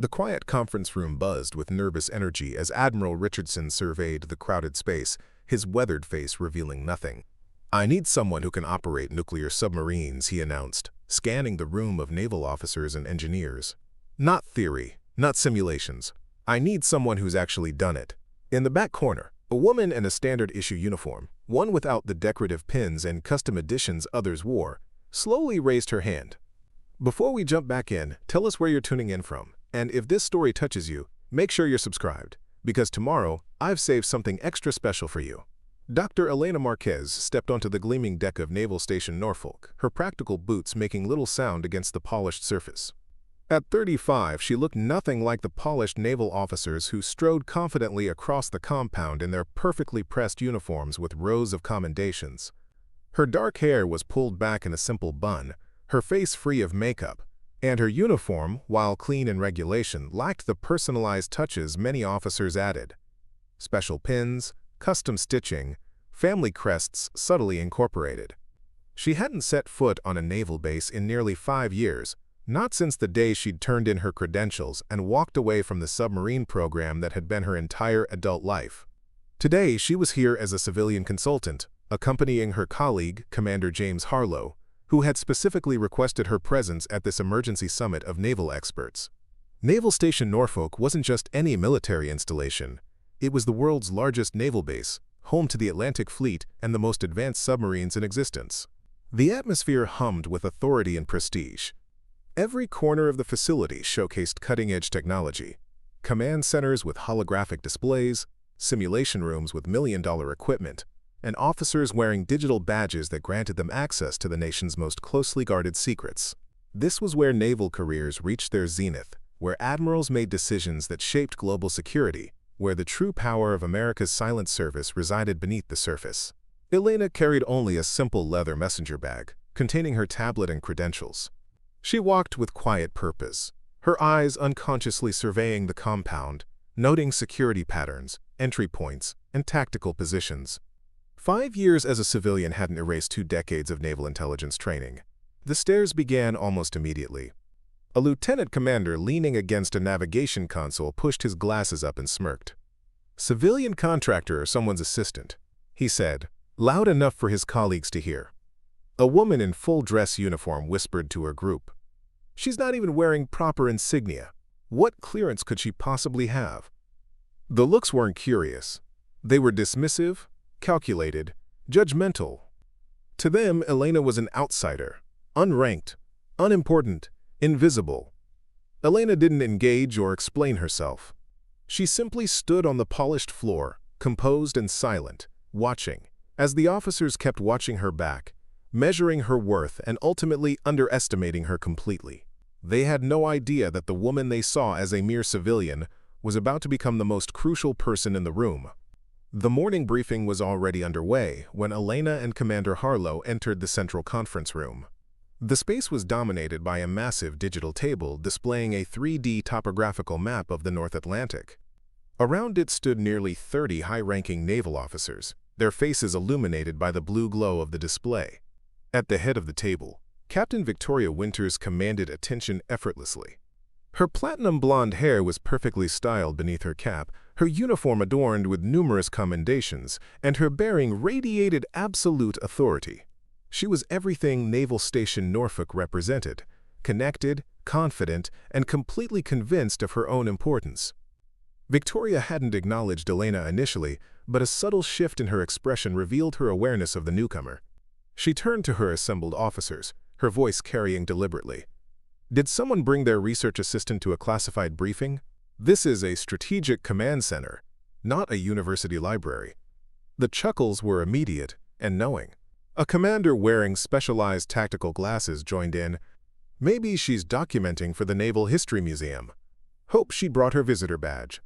The quiet conference room buzzed with nervous energy as Admiral Richardson surveyed the crowded space, his weathered face revealing nothing. "I need someone who can operate nuclear submarines," he announced, scanning the room of naval officers and engineers. "Not theory, not simulations. I need someone who's actually done it." In the back corner, a woman in a standard-issue uniform, one without the decorative pins and custom additions others wore, slowly raised her hand. "Before we jump back in, tell us where you're tuning in from. And if this story touches you, make sure you're subscribed, because tomorrow I've saved something extra special for you." Dr. Elena Marquez stepped onto the gleaming deck of Naval Station Norfolk, her practical boots making little sound against the polished surface. At 35, she looked nothing like the polished naval officers who strode confidently across the compound in their perfectly pressed uniforms with rows of commendations. Her dark hair was pulled back in a simple bun, her face free of makeup, and her uniform, while clean in regulation, lacked the personalized touches many officers added. Special pins, custom stitching, family crests subtly incorporated. She hadn't set foot on a naval base in nearly 5 years, not since the day she'd turned in her credentials and walked away from the submarine program that had been her entire adult life. Today, she was here as a civilian consultant, accompanying her colleague, Commander James Harlow, who had specifically requested her presence at this emergency summit of naval experts. Naval Station Norfolk wasn't just any military installation. It was the world's largest naval base, home to the Atlantic Fleet and the most advanced submarines in existence. The atmosphere hummed with authority and prestige. Every corner of the facility showcased cutting-edge technology: command centers with holographic displays, simulation rooms with million-dollar equipment, and officers wearing digital badges that granted them access to the nation's most closely guarded secrets. This was where naval careers reached their zenith, where admirals made decisions that shaped global security, where the true power of America's silent service resided beneath the surface. Elena carried only a simple leather messenger bag, containing her tablet and credentials. She walked with quiet purpose, her eyes unconsciously surveying the compound, noting security patterns, entry points, and tactical positions. 5 years as a civilian hadn't erased 2 decades of naval intelligence training. The stares began almost immediately. A lieutenant commander leaning against a navigation console pushed his glasses up and smirked. "Civilian contractor or someone's assistant," he said, loud enough for his colleagues to hear. A woman in full dress uniform whispered to her group. "She's not even wearing proper insignia. What clearance could she possibly have?" The looks weren't curious. They were dismissive, calculated, judgmental. To them, Elena was an outsider, unranked, unimportant, invisible. Elena didn't engage or explain herself. She simply stood on the polished floor, composed and silent, watching, as the officers kept watching her back, measuring her worth and ultimately underestimating her completely. They had no idea that the woman they saw as a mere civilian was about to become the most crucial person in the room. The morning briefing was already underway when Elena and Commander Harlow entered the central conference room. The space was dominated by a massive digital table displaying a 3D topographical map of the North Atlantic. Around it stood nearly 30 high-ranking naval officers, their faces illuminated by the blue glow of the display. At the head of the table, Captain Victoria Winters commanded attention effortlessly. Her platinum blonde hair was perfectly styled beneath her cap, her uniform adorned with numerous commendations, and her bearing radiated absolute authority. She was everything Naval Station Norfolk represented: connected, confident, and completely convinced of her own importance. Victoria hadn't acknowledged Elena initially, but a subtle shift in her expression revealed her awareness of the newcomer. She turned to her assembled officers, her voice carrying deliberately. "Did someone bring their research assistant to a classified briefing? This is a strategic command center, not a university library." The chuckles were immediate and knowing. A commander wearing specialized tactical glasses joined in. "Maybe she's documenting for the Naval History Museum. Hope she brought her visitor badge."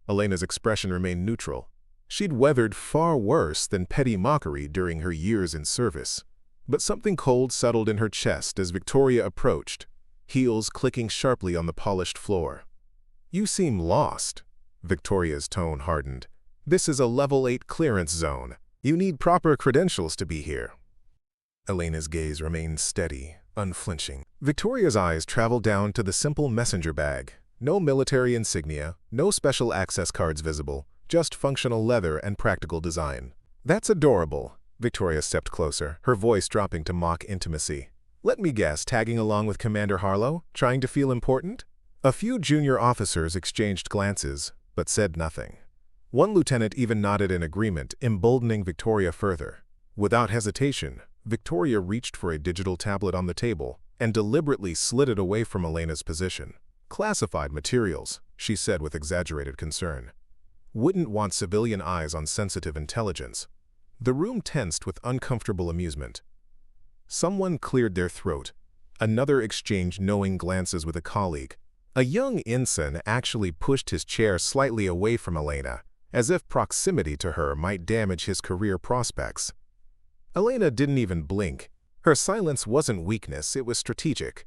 Elena's expression remained neutral. She'd weathered far worse than petty mockery during her years in service. But something cold settled in her chest as Victoria approached, heels clicking sharply on the polished floor. "You seem lost." Victoria's tone hardened. "This is a level 8 clearance zone. You need proper credentials to be here." Elena's gaze remained steady, unflinching. Victoria's eyes traveled down to the simple messenger bag, No military insignia, no special access cards visible, just functional leather and practical design. That's adorable. Victoria stepped closer, her voice dropping to mock intimacy. Let me guess, tagging along with Commander Harlow, trying to feel important? A few junior officers exchanged glances, but said nothing. One lieutenant even nodded in agreement, emboldening Victoria further. Without hesitation, Victoria reached for a digital tablet on the table and deliberately slid it away from Elena's position. Classified materials, she said with exaggerated concern. Wouldn't want civilian eyes on sensitive intelligence. The room tensed with uncomfortable amusement. Someone cleared their throat. Another exchanged knowing glances with a colleague. A young ensign actually pushed his chair slightly away from Elena, as if proximity to her might damage his career prospects. Elena didn't even blink. Her silence wasn't weakness, it was strategic.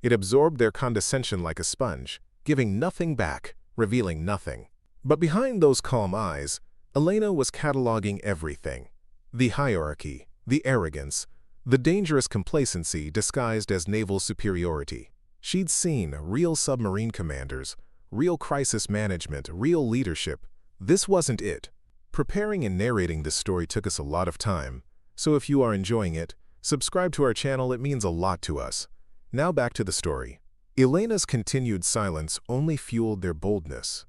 It absorbed their condescension like a sponge, giving nothing back, revealing nothing. But behind those calm eyes, Elena was cataloging everything. The hierarchy, the arrogance, the dangerous complacency disguised as naval superiority. She'd seen real submarine commanders, real crisis management, real leadership. This wasn't it. Preparing and narrating this story took us a lot of time, so if you are enjoying it, subscribe to our channel, it means a lot to us. Now back to the story. Elena's continued silence only fueled their boldness.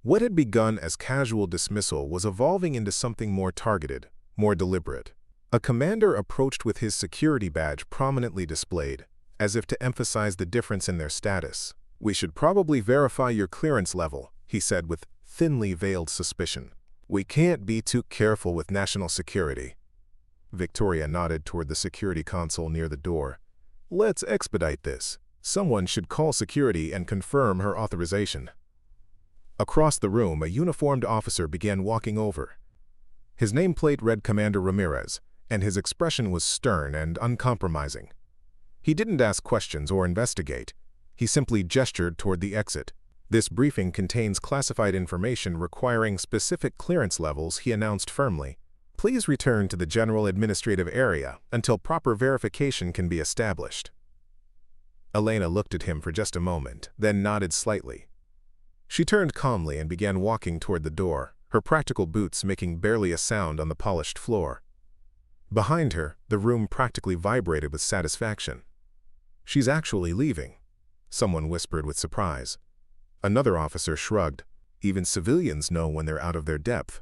What had begun as casual dismissal was evolving into something more targeted, more deliberate. A commander approached with his security badge prominently displayed, as if to emphasize the difference in their status. "We should probably verify your clearance level," he said with thinly veiled suspicion. "We can't be too careful with national security." Victoria nodded toward the security console near the door. "Let's expedite this. Someone should call security and confirm her authorization." Across the room, a uniformed officer began walking over. His nameplate read Commander Ramirez, and his expression was stern and uncompromising. He didn't ask questions or investigate. He simply gestured toward the exit. "This briefing contains classified information requiring specific clearance levels," he announced firmly. "Please return to the general administrative area until proper verification can be established." Elena looked at him for just a moment, then nodded slightly. She turned calmly and began walking toward the door, her practical boots making barely a sound on the polished floor. Behind her, the room practically vibrated with satisfaction. "She's actually leaving," someone whispered with surprise. Another officer shrugged. Even civilians know when they're out of their depth.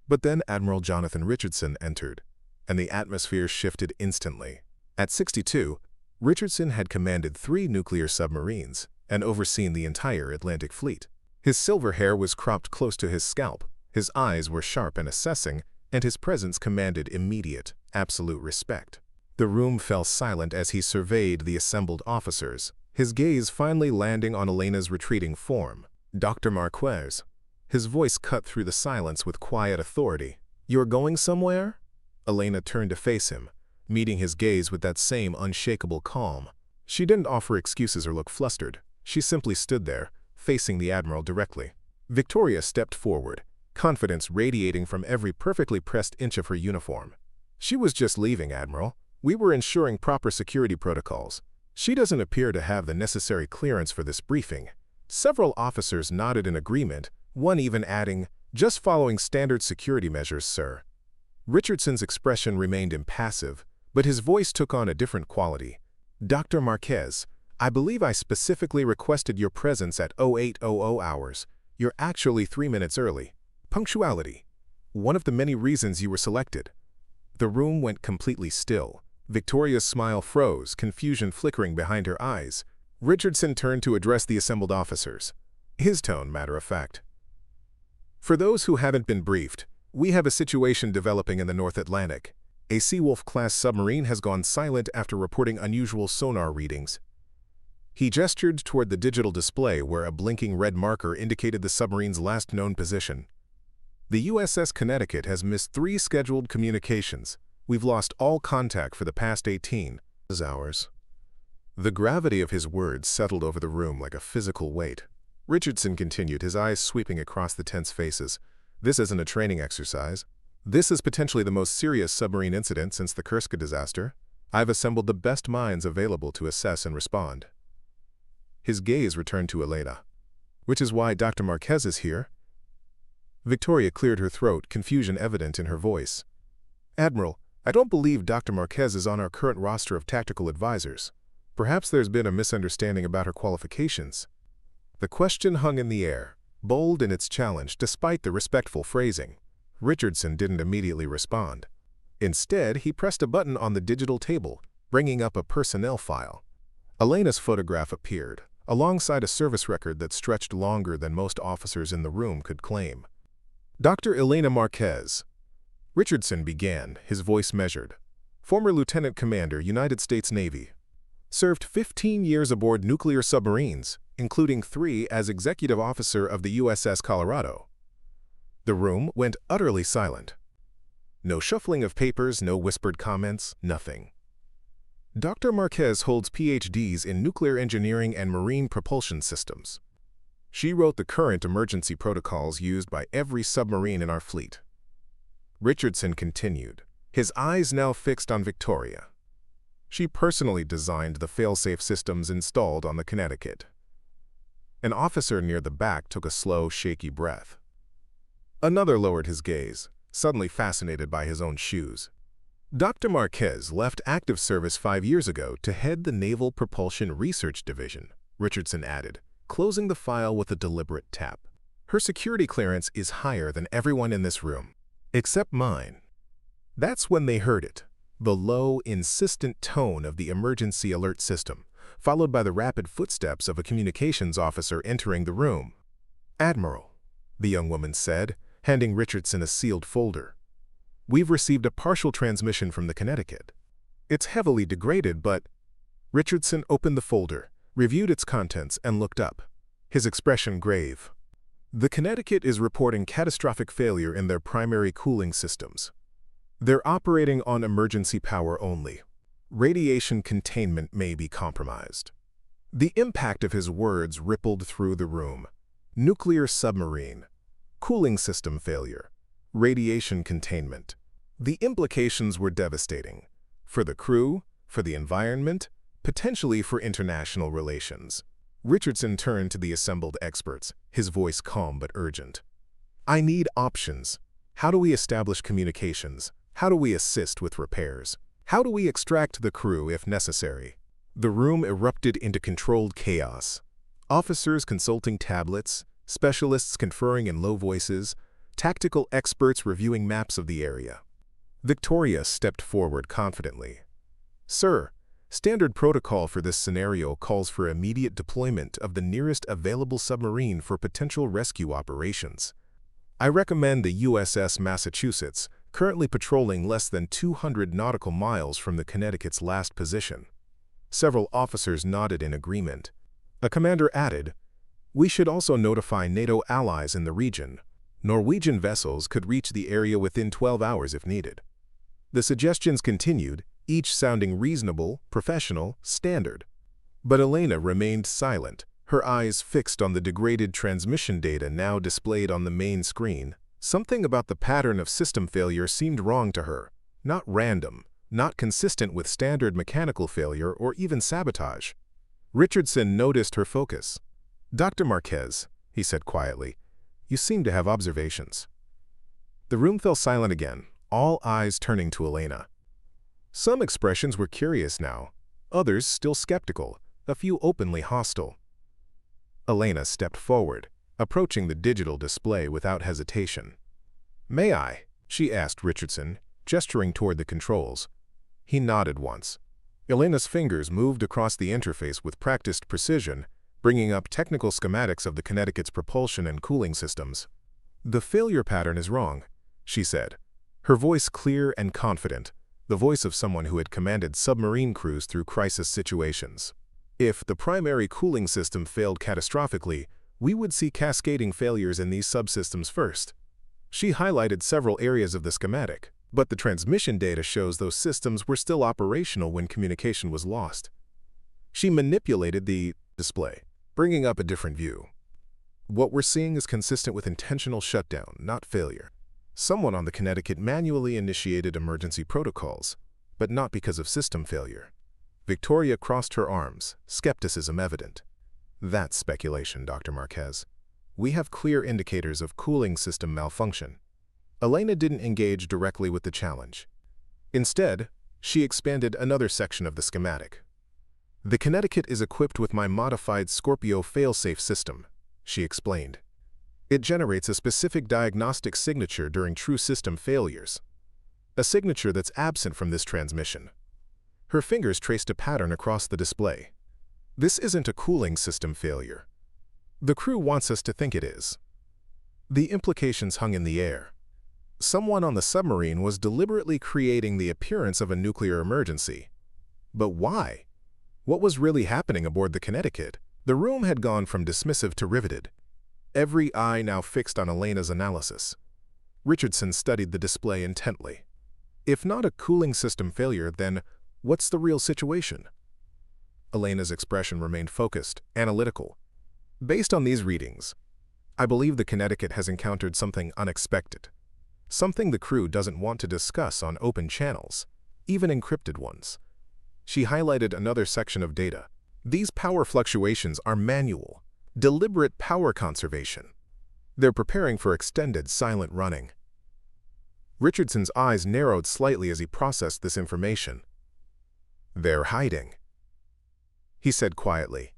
But then Admiral Jonathan Richardson entered, and the atmosphere shifted instantly. At 62, Richardson had commanded 3 nuclear submarines and overseen the entire Atlantic Fleet. His silver hair was cropped close to his scalp, his eyes were sharp and assessing, and his presence commanded immediate, absolute respect. The room fell silent as he surveyed the assembled officers, his gaze finally landing on Elena's retreating form. "Dr. Marquez." His voice cut through the silence with quiet authority. "You're going somewhere?" Elena turned to face him, meeting his gaze with that same unshakable calm. She didn't offer excuses or look flustered. She simply stood there, facing the Admiral directly. Victoria stepped forward, confidence radiating from every perfectly pressed inch of her uniform. "She was just leaving, Admiral. We were ensuring proper security protocols. She doesn't appear to have the necessary clearance for this briefing." Several officers nodded in agreement, one even adding, "Just following standard security measures, sir." Richardson's expression remained impassive, but his voice took on a different quality. "Dr. Marquez, I believe I specifically requested your presence at 0800 hours. You're actually 3 minutes early. Punctuality. One of the many reasons you were selected." The room went completely still. Victoria's smile froze, confusion flickering behind her eyes. Richardson turned to address the assembled officers. His tone matter-of-fact. "For those who haven't been briefed, we have a situation developing in the North Atlantic. A Seawolf-class submarine has gone silent after reporting unusual sonar readings." He gestured toward the digital display where a blinking red marker indicated the submarine's last known position. "The USS Connecticut has missed 3 scheduled communications. We've lost all contact for the past 18 hours." The gravity of his words settled over the room like a physical weight. Richardson continued, his eyes sweeping across the tense faces. "This isn't a training exercise. This is potentially the most serious submarine incident since the Kursk disaster. I've assembled the best minds available to assess and respond." His gaze returned to Elena. "Which is why Dr. Marquez is here?" Victoria cleared her throat, confusion evident in her voice. "Admiral, I don't believe Dr. Marquez is on our current roster of tactical advisors. Perhaps there's been a misunderstanding about her qualifications." The question hung in the air, bold in its challenge despite the respectful phrasing. Richardson didn't immediately respond. Instead, he pressed a button on the digital table, bringing up a personnel file. Elena's photograph appeared, alongside a service record that stretched longer than most officers in the room could claim. "Dr. Elena Marquez." Richardson began, his voice measured. "Former Lieutenant Commander, United States Navy. Served 15 years aboard nuclear submarines, including 3 as executive officer of the USS Colorado." The room went utterly silent. No shuffling of papers, no whispered comments, nothing. "Dr. Marquez holds PhDs in nuclear engineering and marine propulsion systems. She wrote the current emergency protocols used by every submarine in our fleet." Richardson continued, his eyes now fixed on Victoria. "She personally designed the fail-safe systems installed on the Connecticut." An officer near the back took a slow, shaky breath. Another lowered his gaze, suddenly fascinated by his own shoes. "Dr. Marquez left active service 5 years ago to head the Naval Propulsion Research Division," Richardson added, closing the file with a deliberate tap. "Her security clearance is higher than everyone in this room, except mine." That's when they heard it, the low, insistent tone of the emergency alert system, followed by the rapid footsteps of a communications officer entering the room. "Admiral," the young woman said, handing Richardson a sealed folder. "We've received a partial transmission from the Connecticut. It's heavily degraded, but—" Richardson opened the folder, reviewed its contents, and looked up, his expression grave. "The Connecticut is reporting catastrophic failure in their primary cooling systems. They're operating on emergency power only. Radiation containment may be compromised." The impact of his words rippled through the room. Nuclear submarine, cooling system failure, radiation containment. The implications were devastating. For the crew, for the environment, potentially for international relations. Richardson turned to the assembled experts, his voice calm but urgent. "I need options. How do we establish communications? How do we assist with repairs? How do we extract the crew if necessary?" The room erupted into controlled chaos. Officers consulting tablets, specialists conferring in low voices, tactical experts reviewing maps of the area. Victoria stepped forward confidently. "Sir, standard protocol for this scenario calls for immediate deployment of the nearest available submarine for potential rescue operations. I recommend the USS Massachusetts, currently patrolling less than 200 nautical miles from the Connecticut's last position." Several officers nodded in agreement. A commander added, "We should also notify NATO allies in the region. Norwegian vessels could reach the area within 12 hours if needed." The suggestions continued, each sounding reasonable, professional, standard. But Elena remained silent, her eyes fixed on the degraded transmission data now displayed on the main screen. Something about the pattern of system failure seemed wrong to her, not random, not consistent with standard mechanical failure or even sabotage. Richardson noticed her focus. "Dr. Marquez," he said quietly, "you seem to have observations." The room fell silent again, all eyes turning to Elena. Some expressions were curious now, others still skeptical, a few openly hostile. Elena stepped forward, approaching the digital display without hesitation. "May I?" she asked Richardson, gesturing toward the controls. He nodded once. Elena's fingers moved across the interface with practiced precision, bringing up technical schematics of the Connecticut's propulsion and cooling systems. "The failure pattern is wrong," she said, her voice clear and confident, the voice of someone who had commanded submarine crews through crisis situations. "If the primary cooling system failed catastrophically, we would see cascading failures in these subsystems first." She highlighted several areas of the schematic, but the transmission data shows those systems were still operational when communication was lost. She manipulated the display, bringing up a different view. "What we're seeing is consistent with intentional shutdown, not failure. Someone on the Connecticut manually initiated emergency protocols, but not because of system failure." Victoria crossed her arms, skepticism evident. That's speculation, Dr. Marquez. We have clear indicators of cooling system malfunction. Elena didn't engage directly with the challenge. Instead, she expanded another section of the schematic. The Connecticut is equipped with my modified Scorpio failsafe system, she explained. It generates a specific diagnostic signature during true system failures, a signature that's absent from this transmission. Her fingers traced a pattern across the display. This isn't a cooling system failure. The crew wants us to think it is. The implications hung in the air. Someone on the submarine was deliberately creating the appearance of a nuclear emergency. But why? What was really happening aboard the Connecticut? The room had gone from dismissive to riveted. Every eye now fixed on Elena's analysis. Richardson studied the display intently. If not a cooling system failure, then what's the real situation? Elena's expression remained focused, analytical. Based on these readings, I believe the Connecticut has encountered something unexpected. Something the crew doesn't want to discuss on open channels, even encrypted ones. She highlighted another section of data. These power fluctuations are manual, deliberate power conservation. They're preparing for extended silent running. Richardson's eyes narrowed slightly as he processed this information. They're hiding, he said quietly.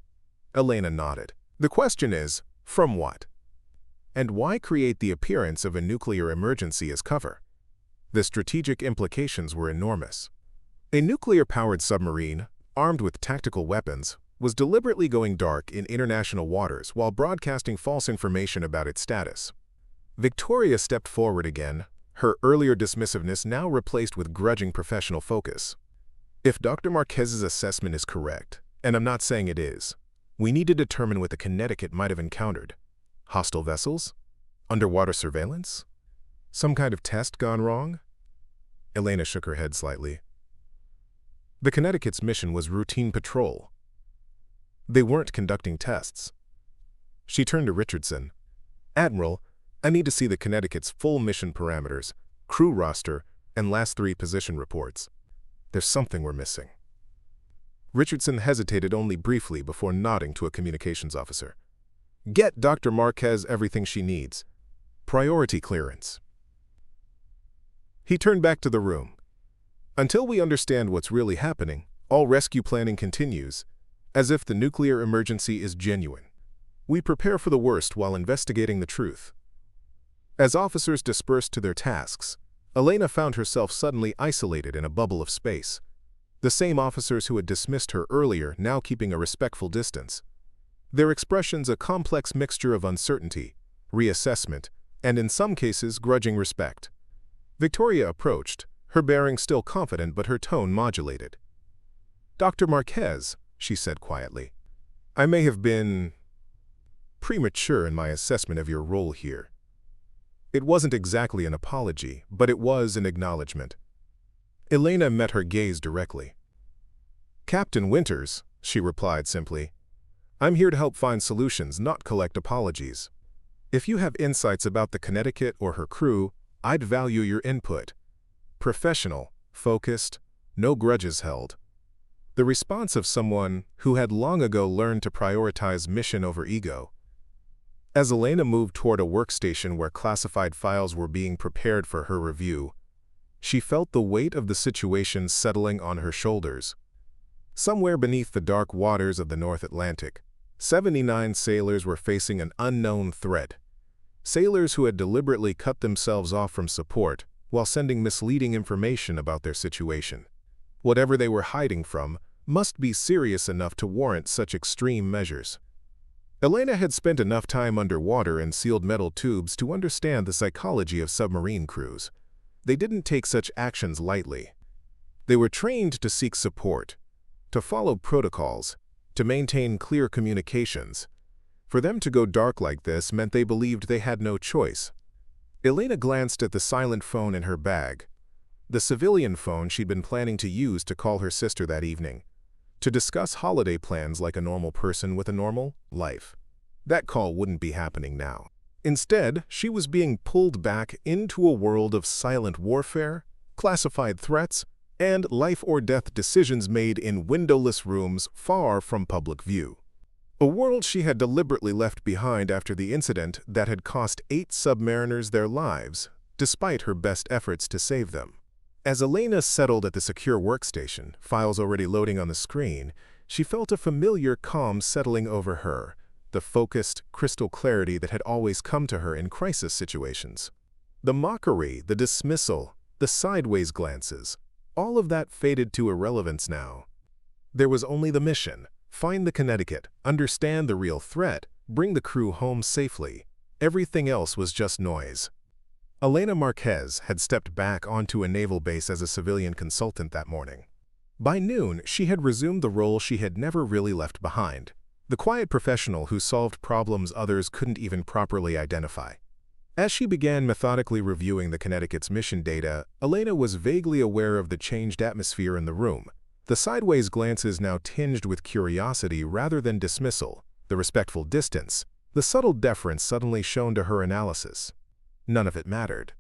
Elena nodded. The question is, from what? And why create the appearance of a nuclear emergency as cover? The strategic implications were enormous. A nuclear-powered submarine, armed with tactical weapons, was deliberately going dark in international waters while broadcasting false information about its status. Victoria stepped forward again, her earlier dismissiveness now replaced with grudging professional focus. If Dr. Marquez's assessment is correct, and I'm not saying it is, we need to determine what the Connecticut might have encountered. Hostile vessels? Underwater surveillance? Some kind of test gone wrong? Elena shook her head slightly. The Connecticut's mission was routine patrol. They weren't conducting tests. She turned to Richardson. Admiral, I need to see the Connecticut's full mission parameters, crew roster, and last 3 position reports. There's something we're missing. Richardson hesitated only briefly before nodding to a communications officer. Get Dr. Marquez everything she needs. Priority clearance. He turned back to the room. Until we understand what's really happening, all rescue planning continues, as if the nuclear emergency is genuine. We prepare for the worst while investigating the truth. As officers dispersed to their tasks, Elena found herself suddenly isolated in a bubble of space. The same officers who had dismissed her earlier now keeping a respectful distance. Their expressions a complex mixture of uncertainty, reassessment, and in some cases grudging respect. Victoria approached, her bearing still confident but her tone modulated. Dr. Marquez, she said quietly, I may have been premature in my assessment of your role here. It wasn't exactly an apology, but it was an acknowledgement. Elena met her gaze directly. Captain Winters, she replied simply, I'm here to help find solutions, not collect apologies. If you have insights about the Connecticut or her crew, I'd value your input. Professional, focused, no grudges held. The response of someone who had long ago learned to prioritize mission over ego. As Elena moved toward a workstation where classified files were being prepared for her review, she felt the weight of the situation settling on her shoulders. Somewhere beneath the dark waters of the North Atlantic, 79 sailors were facing an unknown threat. Sailors who had deliberately cut themselves off from support while sending misleading information about their situation. Whatever they were hiding from must be serious enough to warrant such extreme measures. Elena had spent enough time underwater in sealed metal tubes to understand the psychology of submarine crews. They didn't take such actions lightly. They were trained to seek support, to follow protocols, to maintain clear communications. For them to go dark like this meant they believed they had no choice. Elena glanced at the silent phone in her bag, the civilian phone she'd been planning to use to call her sister that evening, to discuss holiday plans like a normal person with a normal life. That call wouldn't be happening now. Instead, she was being pulled back into a world of silent warfare, classified threats, and life-or-death decisions made in windowless rooms far from public view. A world she had deliberately left behind after the incident that had cost 8 submariners their lives, despite her best efforts to save them. As Elena settled at the secure workstation, files already loading on the screen, she felt a familiar calm settling over her, the focused, crystal clarity that had always come to her in crisis situations. The mockery, the dismissal, the sideways glances, all of that faded to irrelevance now. There was only the mission: find the Connecticut, understand the real threat, bring the crew home safely. Everything else was just noise. Elena Marquez had stepped back onto a naval base as a civilian consultant that morning. By noon, she had resumed the role she had never really left behind, the quiet professional who solved problems others couldn't even properly identify. As she began methodically reviewing the Connecticut's mission data, Elena was vaguely aware of the changed atmosphere in the room, the sideways glances now tinged with curiosity rather than dismissal, the respectful distance, the subtle deference suddenly shown to her analysis. None of it mattered.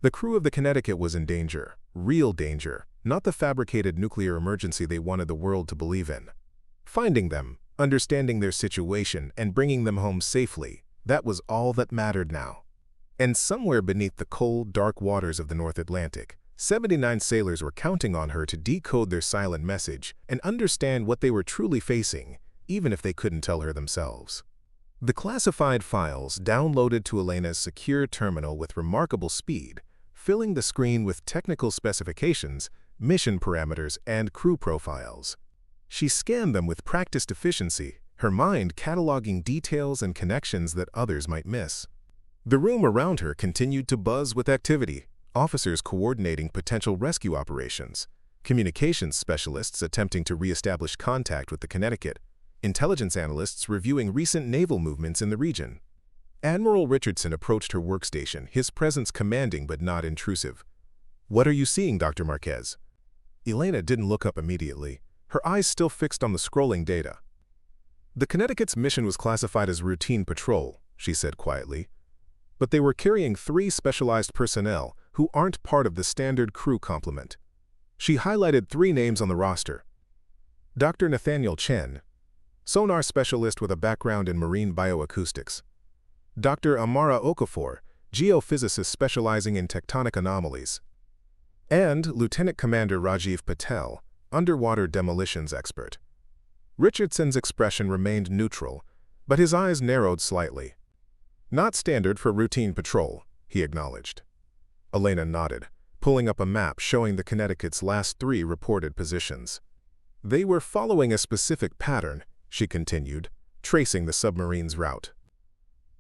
The crew of the Connecticut was in danger, real danger, not the fabricated nuclear emergency they wanted the world to believe in. Finding them, understanding their situation, and bringing them home safely, that was all that mattered now. And somewhere beneath the cold, dark waters of the North Atlantic, 79 sailors were counting on her to decode their silent message and understand what they were truly facing, even if they couldn't tell her themselves. The classified files downloaded to Elena's secure terminal with remarkable speed, filling the screen with technical specifications, mission parameters, and crew profiles. She scanned them with practiced efficiency, her mind cataloging details and connections that others might miss. The room around her continued to buzz with activity, officers coordinating potential rescue operations, communications specialists attempting to re-establish contact with the Connecticut, intelligence analysts reviewing recent naval movements in the region. Admiral Richardson approached her workstation, his presence commanding but not intrusive. "What are you seeing, Dr. Marquez?" Elena didn't look up immediately, her eyes still fixed on the scrolling data. "The Connecticut's mission was classified as routine patrol," she said quietly. "But they were carrying 3 specialized personnel who aren't part of the standard crew complement." She highlighted 3 names on the roster. Dr. Nathaniel Chen, sonar specialist with a background in marine bioacoustics. Dr. Amara Okafor, geophysicist specializing in tectonic anomalies. And Lieutenant Commander Rajiv Patel, underwater demolitions expert. Richardson's expression remained neutral, but his eyes narrowed slightly. "Not standard for routine patrol," he acknowledged. Elena nodded, pulling up a map showing the Connecticut's last 3 reported positions. "They were following a specific pattern," she continued, tracing the submarine's route.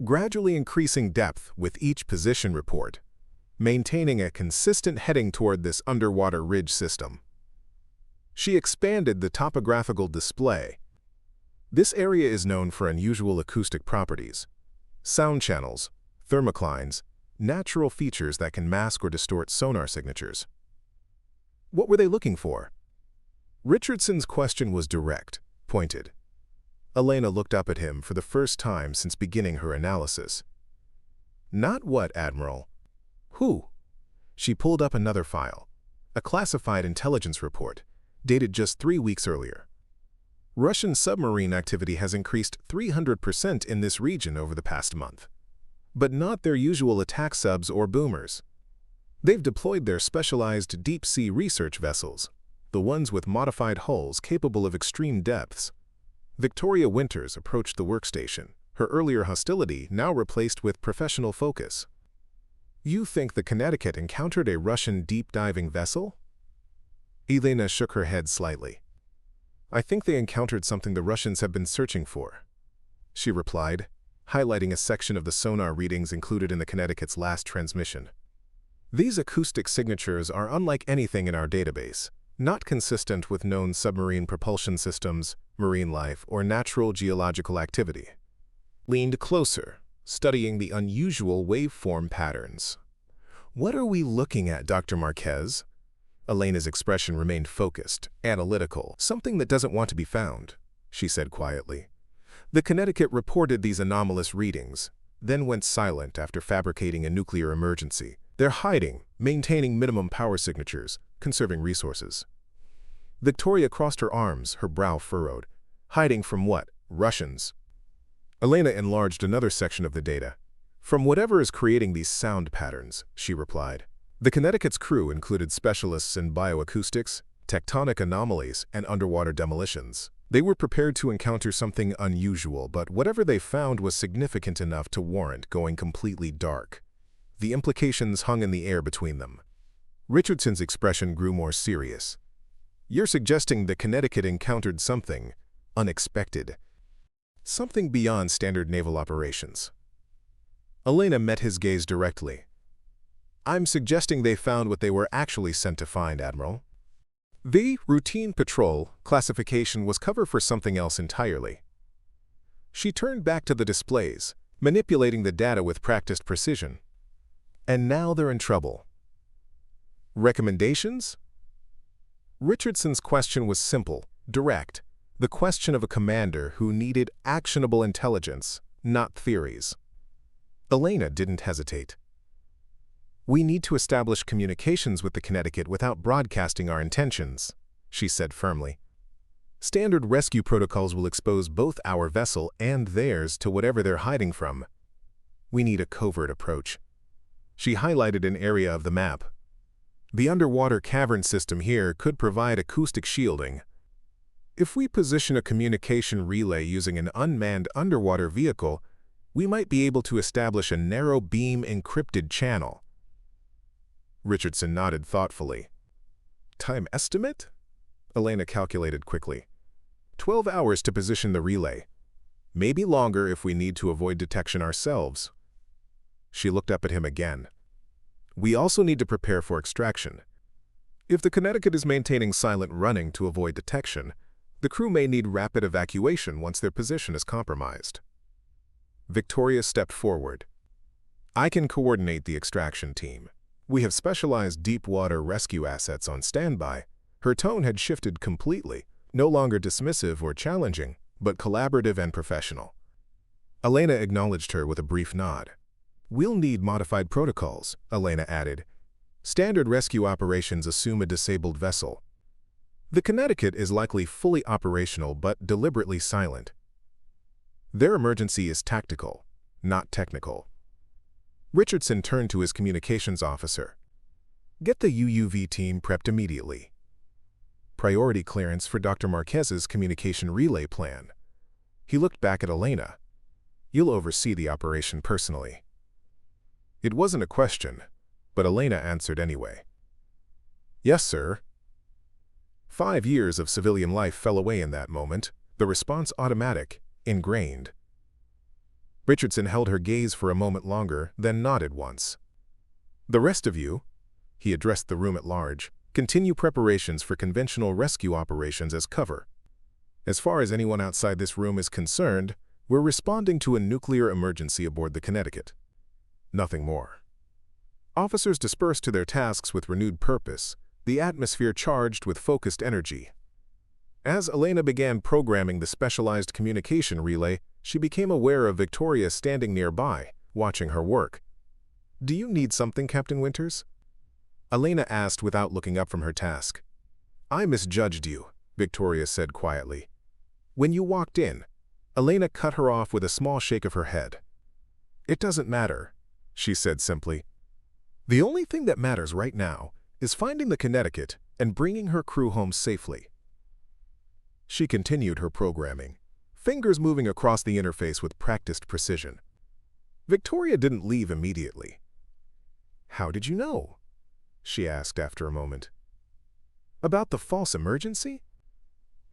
"Gradually increasing depth with each position report, maintaining a consistent heading toward this underwater ridge system." She expanded the topographical display. "This area is known for unusual acoustic properties, sound channels, thermoclines, natural features that can mask or distort sonar signatures." What were they looking for? Richardson's question was direct, pointed. Elena looked up at him for the first time since beginning her analysis. "Not what, Admiral?" "Who?" She pulled up another file, a classified intelligence report, dated just 3 weeks earlier. "Russian submarine activity has increased 300% in this region over the past month. But not their usual attack subs or boomers. They've deployed their specialized deep-sea research vessels, the ones with modified hulls capable of extreme depths." Victoria Winters approached the workstation, her earlier hostility now replaced with professional focus. "You think the Connecticut encountered a Russian deep-diving vessel?" Elena shook her head slightly. "I think they encountered something the Russians have been searching for," she replied, highlighting a section of the sonar readings included in the Connecticut's last transmission. "These acoustic signatures are unlike anything in our database, not consistent with known submarine propulsion systems, marine life, or natural geological activity." Leaned closer, studying the unusual waveform patterns. "What are we looking at, Dr. Marquez?" Elena's expression remained focused, analytical, "Something that doesn't want to be found," she said quietly. "The Connecticut reported these anomalous readings, then went silent after fabricating a nuclear emergency. They're hiding, maintaining minimum power signatures, conserving resources." Victoria crossed her arms, her brow furrowed. "Hiding from what? Russians?" Elena enlarged another section of the data. From whatever is creating these sound patterns, she replied. The Connecticut's crew included specialists in bioacoustics, tectonic anomalies, and underwater demolitions. They were prepared to encounter something unusual, but whatever they found was significant enough to warrant going completely dark. The implications hung in the air between them. Richardson's expression grew more serious. You're suggesting the Connecticut encountered something unexpected. Something beyond standard naval operations. Elena met his gaze directly. I'm suggesting they found what they were actually sent to find, Admiral. The routine patrol classification was cover for something else entirely. She turned back to the displays, manipulating the data with practiced precision. And now they're in trouble. Recommendations? Richardson's question was simple, direct, the question of a commander who needed actionable intelligence, not theories. Elena didn't hesitate. We need to establish communications with the Connecticut without broadcasting our intentions, she said firmly. Standard rescue protocols will expose both our vessel and theirs to whatever they're hiding from. We need a covert approach. She highlighted an area of the map. The underwater cavern system here could provide acoustic shielding. If we position a communication relay using an unmanned underwater vehicle, we might be able to establish a narrow beam encrypted channel. Richardson nodded thoughtfully. Time estimate? Elena calculated quickly. 12 hours to position the relay. Maybe longer if we need to avoid detection ourselves. She looked up at him again. We also need to prepare for extraction. If the Connecticut is maintaining silent running to avoid detection, the crew may need rapid evacuation once their position is compromised. Victoria stepped forward. I can coordinate the extraction team. We have specialized deep-water rescue assets on standby. Her tone had shifted completely, no longer dismissive or challenging, but collaborative and professional. Elena acknowledged her with a brief nod. We'll need modified protocols, Elena added. Standard rescue operations assume a disabled vessel. The Connecticut is likely fully operational but deliberately silent. Their emergency is tactical, not technical. Richardson turned to his communications officer. Get the UUV team prepped immediately. Priority clearance for Dr. Marquez's communication relay plan. He looked back at Elena. You'll oversee the operation personally. It wasn't a question, but Elena answered anyway. Yes, sir. 5 years of civilian life fell away in that moment, the response automatic, ingrained. Richardson held her gaze for a moment longer, then nodded once. The rest of you, he addressed the room at large, continue preparations for conventional rescue operations as cover. As far as anyone outside this room is concerned, we're responding to a nuclear emergency aboard the Connecticut. Nothing more. Officers dispersed to their tasks with renewed purpose, the atmosphere charged with focused energy. As Elena began programming the specialized communication relay, she became aware of Victoria standing nearby, watching her work. Do you need something, Captain Winters? Elena asked without looking up from her task. I misjudged you, Victoria said quietly. When you walked in, Elena cut her off with a small shake of her head. It doesn't matter, she said simply. The only thing that matters right now is finding the Connecticut and bringing her crew home safely. She continued her programming, fingers moving across the interface with practiced precision. Victoria didn't leave immediately. How did you know? She asked after a moment. About the false emergency?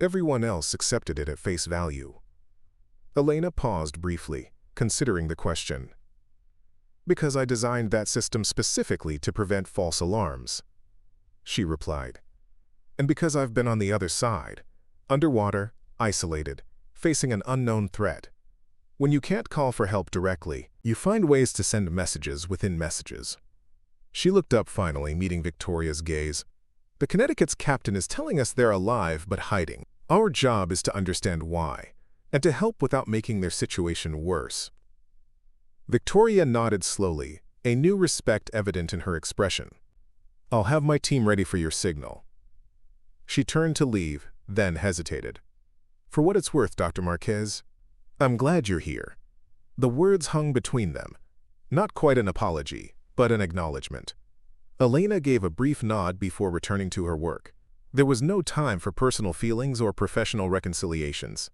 Everyone else accepted it at face value. Elena paused briefly, considering the question. Because I designed that system specifically to prevent false alarms, she replied. And because I've been on the other side, underwater, isolated, facing an unknown threat. When you can't call for help directly, you find ways to send messages within messages. She looked up finally, meeting Victoria's gaze. The Connecticut's captain is telling us they're alive but hiding. Our job is to understand why, and to help without making their situation worse. Victoria nodded slowly, a new respect evident in her expression. I'll have my team ready for your signal. She turned to leave, then hesitated. For what it's worth, Dr. Marquez, I'm glad you're here. The words hung between them. Not quite an apology, but an acknowledgement. Elena gave a brief nod before returning to her work. There was no time for personal feelings or professional reconciliations.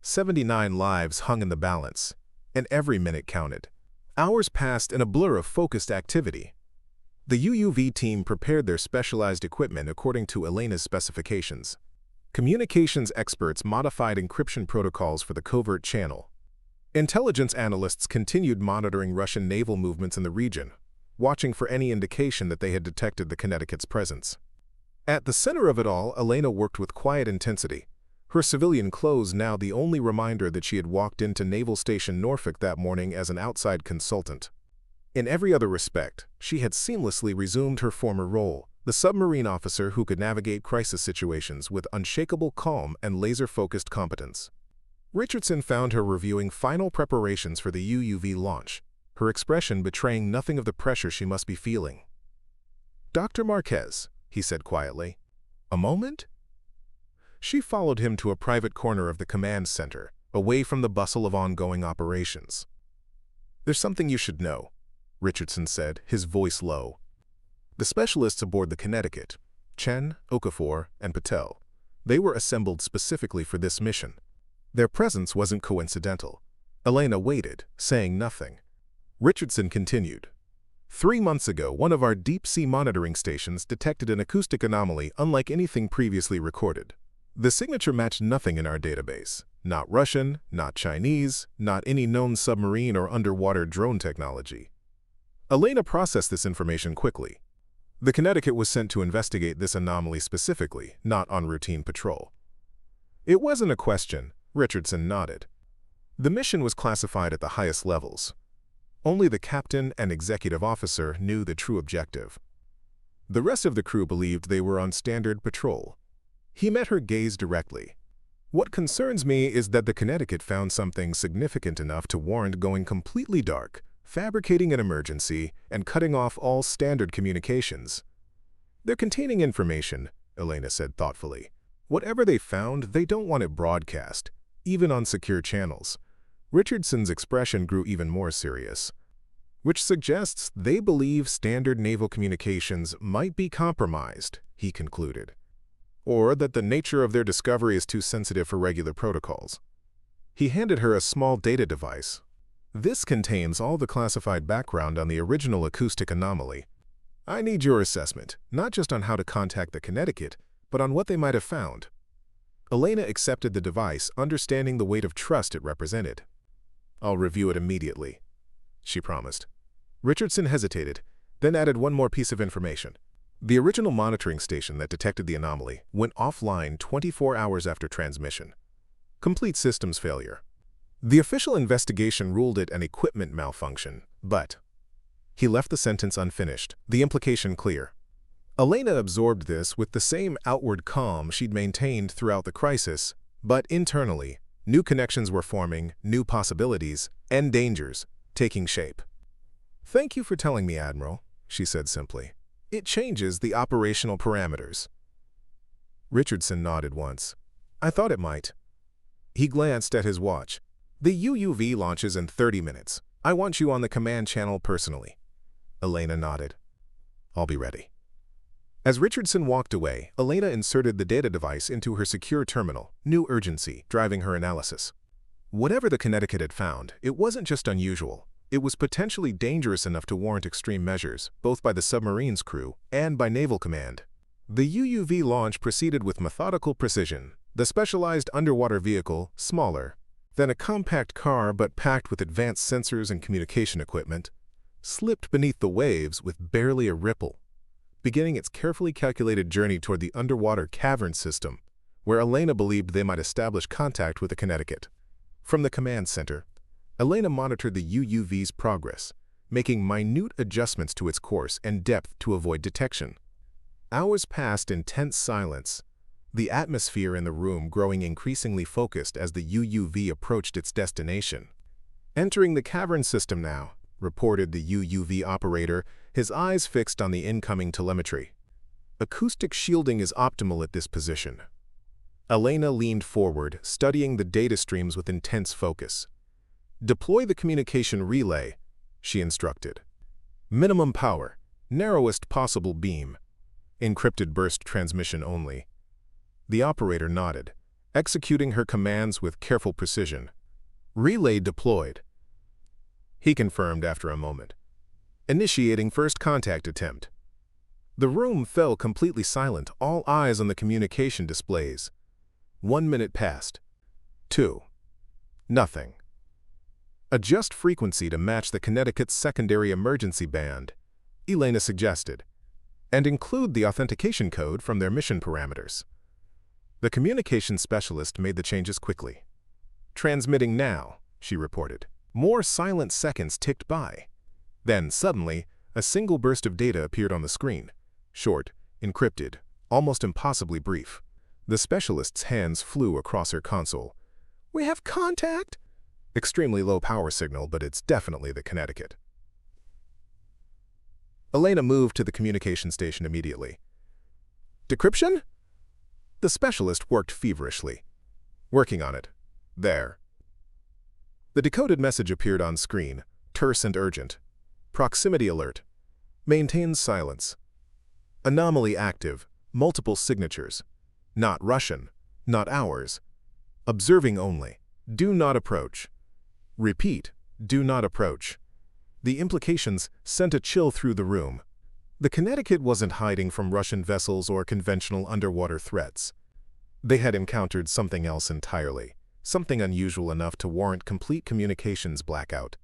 79 lives hung in the balance, and every minute counted. Hours passed in a blur of focused activity. The UUV team prepared their specialized equipment according to Elena's specifications. Communications experts modified encryption protocols for the covert channel. Intelligence analysts continued monitoring Russian naval movements in the region, watching for any indication that they had detected the Connecticut's presence. At the center of it all, Elena worked with quiet intensity, her civilian clothes now the only reminder that she had walked into Naval Station Norfolk that morning as an outside consultant. In every other respect, she had seamlessly resumed her former role, the submarine officer who could navigate crisis situations with unshakable calm and laser-focused competence. Richardson found her reviewing final preparations for the UUV launch, her expression betraying nothing of the pressure she must be feeling. "Dr. Marquez," he said quietly. "A moment?" She followed him to a private corner of the command center, away from the bustle of ongoing operations. "There's something you should know," Richardson said, his voice low. The specialists aboard the Connecticut, Chen, Okafor, and Patel, they were assembled specifically for this mission. Their presence wasn't coincidental. Elena waited, saying nothing. Richardson continued. 3 months ago, one of our deep-sea monitoring stations detected an acoustic anomaly unlike anything previously recorded. The signature matched nothing in our database. Not Russian, not Chinese, not any known submarine or underwater drone technology. Elena processed this information quickly. The Connecticut was sent to investigate this anomaly specifically, not on routine patrol. It wasn't a question, Richardson nodded. The mission was classified at the highest levels. Only the captain and executive officer knew the true objective. The rest of the crew believed they were on standard patrol. He met her gaze directly. "What concerns me is that the Connecticut found something significant enough to warrant going completely dark, fabricating an emergency, and cutting off all standard communications." "They're containing information," Elena said thoughtfully. "Whatever they found, they don't want it broadcast, even on secure channels." Richardson's expression grew even more serious. "Which suggests they believe standard naval communications might be compromised," he concluded. "Or that the nature of their discovery is too sensitive for regular protocols." He handed her a small data device. "This contains all the classified background on the original acoustic anomaly. I need your assessment, not just on how to contact the Connecticut, but on what they might have found." Elena accepted the device, understanding the weight of trust it represented. "I'll review it immediately," she promised. Richardson hesitated, then added one more piece of information. The original monitoring station that detected the anomaly went offline 24 hours after transmission. Complete systems failure. The official investigation ruled it an equipment malfunction, but... He left the sentence unfinished, the implication clear. Elena absorbed this with the same outward calm she'd maintained throughout the crisis, but internally, new connections were forming, new possibilities, and dangers, taking shape. "Thank you for telling me, Admiral," she said simply. "It changes the operational parameters." Richardson nodded once. "I thought it might." He glanced at his watch. "The UUV launches in 30 minutes. I want you on the command channel personally." Elena nodded. "I'll be ready." As Richardson walked away, Elena inserted the data device into her secure terminal, new urgency driving her analysis. Whatever the Connecticut had found, it wasn't just unusual. It was potentially dangerous enough to warrant extreme measures, both by the submarine's crew and by Naval Command. The UUV launch proceeded with methodical precision, the specialized underwater vehicle, smaller than a compact car but packed with advanced sensors and communication equipment, slipped beneath the waves with barely a ripple, beginning its carefully calculated journey toward the underwater cavern system, where Elena believed they might establish contact with the Connecticut. From the command center, Elena monitored the UUV's progress, making minute adjustments to its course and depth to avoid detection. Hours passed in tense silence, the atmosphere in the room growing increasingly focused as the UUV approached its destination. "Entering the cavern system now," reported the UUV operator, his eyes fixed on the incoming telemetry. "Acoustic shielding is optimal at this position." Elena leaned forward, studying the data streams with intense focus. "Deploy the communication relay," she instructed. "Minimum power, narrowest possible beam. Encrypted burst transmission only." The operator nodded, executing her commands with careful precision. "Relay deployed," he confirmed after a moment. "Initiating first contact attempt." The room fell completely silent, all eyes on the communication displays. 1 minute passed. 2. Nothing. "Adjust frequency to match the Connecticut's secondary emergency band," Elena suggested, "and include the authentication code from their mission parameters." The communications specialist made the changes quickly. "Transmitting now," she reported. More silent seconds ticked by. Then, suddenly, a single burst of data appeared on the screen. Short, encrypted, almost impossibly brief. The specialist's hands flew across her console. "We have contact!" Extremely low power signal, but it's definitely the Connecticut. Elena moved to the communication station immediately. "Decryption?" The specialist worked feverishly. "Working on it. There." The decoded message appeared on screen, terse and urgent. "Proximity alert. Maintain silence. Anomaly active. Multiple signatures. Not Russian. Not ours. Observing only. Do not approach. Repeat, do not approach." The implications sent a chill through the room. The Connecticut wasn't hiding from Russian vessels or conventional underwater threats. They had encountered something else entirely, something unusual enough to warrant complete communications blackout.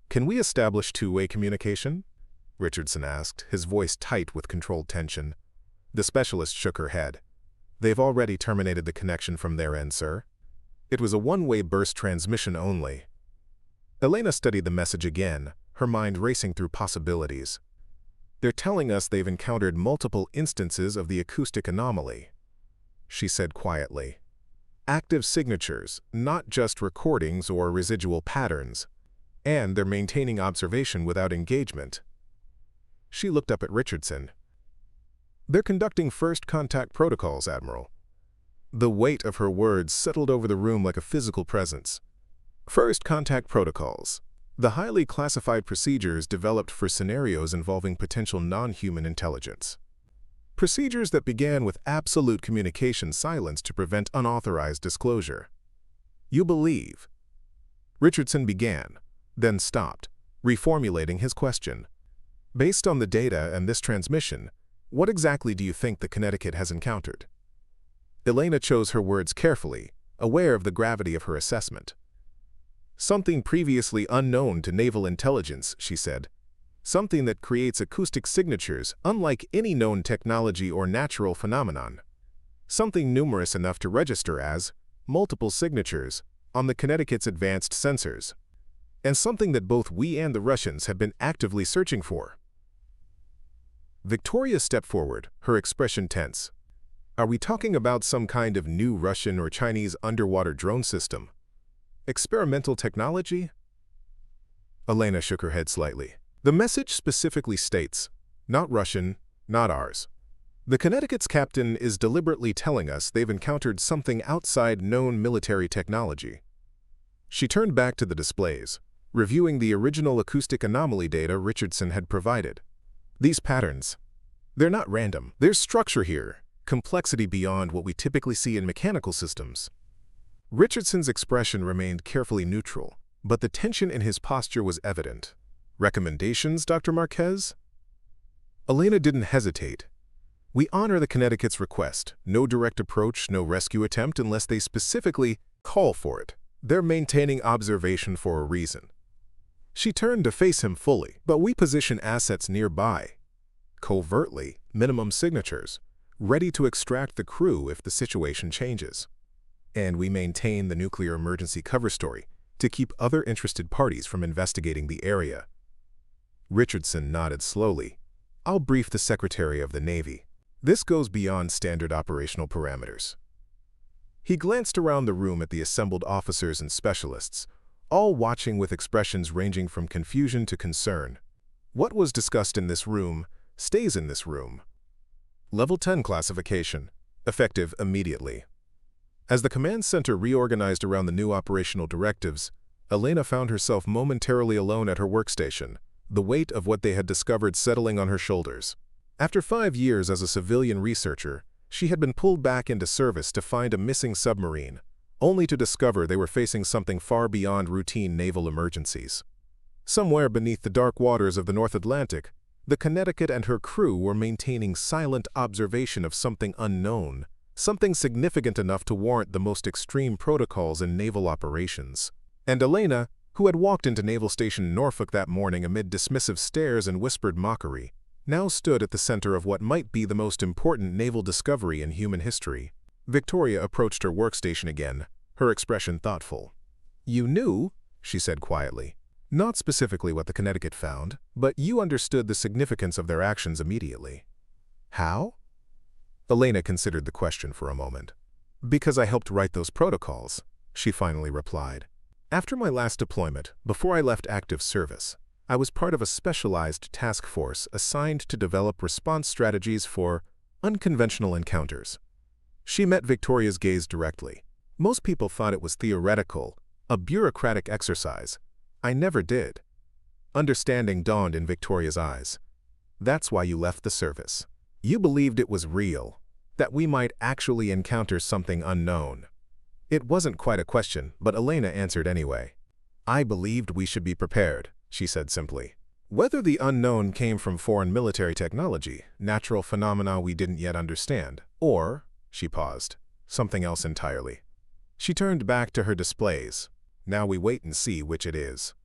"Can we establish two-way communication?" Richardson asked, his voice tight with controlled tension. The specialist shook her head. "They've already terminated the connection from their end, sir. It was a one-way burst transmission only." Elena studied the message again, her mind racing through possibilities. "They're telling us they've encountered multiple instances of the acoustic anomaly," she said quietly. "Active signatures, not just recordings or residual patterns. And they're maintaining observation without engagement." She looked up at Richardson. "They're conducting first contact protocols, Admiral." The weight of her words settled over the room like a physical presence. First contact protocols. The highly classified procedures developed for scenarios involving potential non-human intelligence. Procedures that began with absolute communication silence to prevent unauthorized disclosure. "You believe?" Richardson began, then stopped, reformulating his question. "Based on the data and this transmission, what exactly do you think the Connecticut has encountered?" Elena chose her words carefully, aware of the gravity of her assessment. "Something previously unknown to naval intelligence," she said. "Something that creates acoustic signatures unlike any known technology or natural phenomenon. Something numerous enough to register as multiple signatures on the Connecticut's advanced sensors. And something that both we and the Russians have been actively searching for." Victoria stepped forward, her expression tense. "Are we talking about some kind of new Russian or Chinese underwater drone system? Experimental technology?" Elena shook her head slightly. "The message specifically states, not Russian, not ours. The Connecticut's captain is deliberately telling us they've encountered something outside known military technology." She turned back to the displays, reviewing the original acoustic anomaly data Richardson had provided. "These patterns, they're not random. There's structure here, complexity beyond what we typically see in mechanical systems." Richardson's expression remained carefully neutral, but the tension in his posture was evident. "Recommendations, Dr. Marquez?" Elena didn't hesitate. "We honor the Connecticut's request. No direct approach, no rescue attempt unless they specifically call for it. They're maintaining observation for a reason." She turned to face him fully. "But we position assets nearby. Covertly, minimum signatures, ready to extract the crew if the situation changes. And we maintain the nuclear emergency cover story to keep other interested parties from investigating the area." Richardson nodded slowly. "I'll brief the Secretary of the Navy. This goes beyond standard operational parameters." He glanced around the room at the assembled officers and specialists, all watching with expressions ranging from confusion to concern. "What was discussed in this room stays in this room. Level 10 classification, effective immediately." As the command center reorganized around the new operational directives, Elena found herself momentarily alone at her workstation, the weight of what they had discovered settling on her shoulders. After 5 years as a civilian researcher, she had been pulled back into service to find a missing submarine, only to discover they were facing something far beyond routine naval emergencies. Somewhere beneath the dark waters of the North Atlantic, the Connecticut and her crew were maintaining silent observation of something unknown, something significant enough to warrant the most extreme protocols in naval operations. And Elena, who had walked into Naval Station Norfolk that morning amid dismissive stares and whispered mockery, now stood at the center of what might be the most important naval discovery in human history. Victoria approached her workstation again, her expression thoughtful. "You knew," she said quietly. "Not specifically what the Connecticut found, but you understood the significance of their actions immediately." "How?" Elena considered the question for a moment. "Because I helped write those protocols," she finally replied. "After my last deployment, before I left active service, I was part of a specialized task force assigned to develop response strategies for unconventional encounters." She met Victoria's gaze directly. "Most people thought it was theoretical, a bureaucratic exercise. I never did." Understanding dawned in Victoria's eyes. "That's why you left the service. You believed it was real, that we might actually encounter something unknown." It wasn't quite a question, but Elena answered anyway. "I believed we should be prepared," she said simply. "Whether the unknown came from foreign military technology, natural phenomena we didn't yet understand, or," she paused, "something else entirely." She turned back to her displays. "Now we wait and see which it is."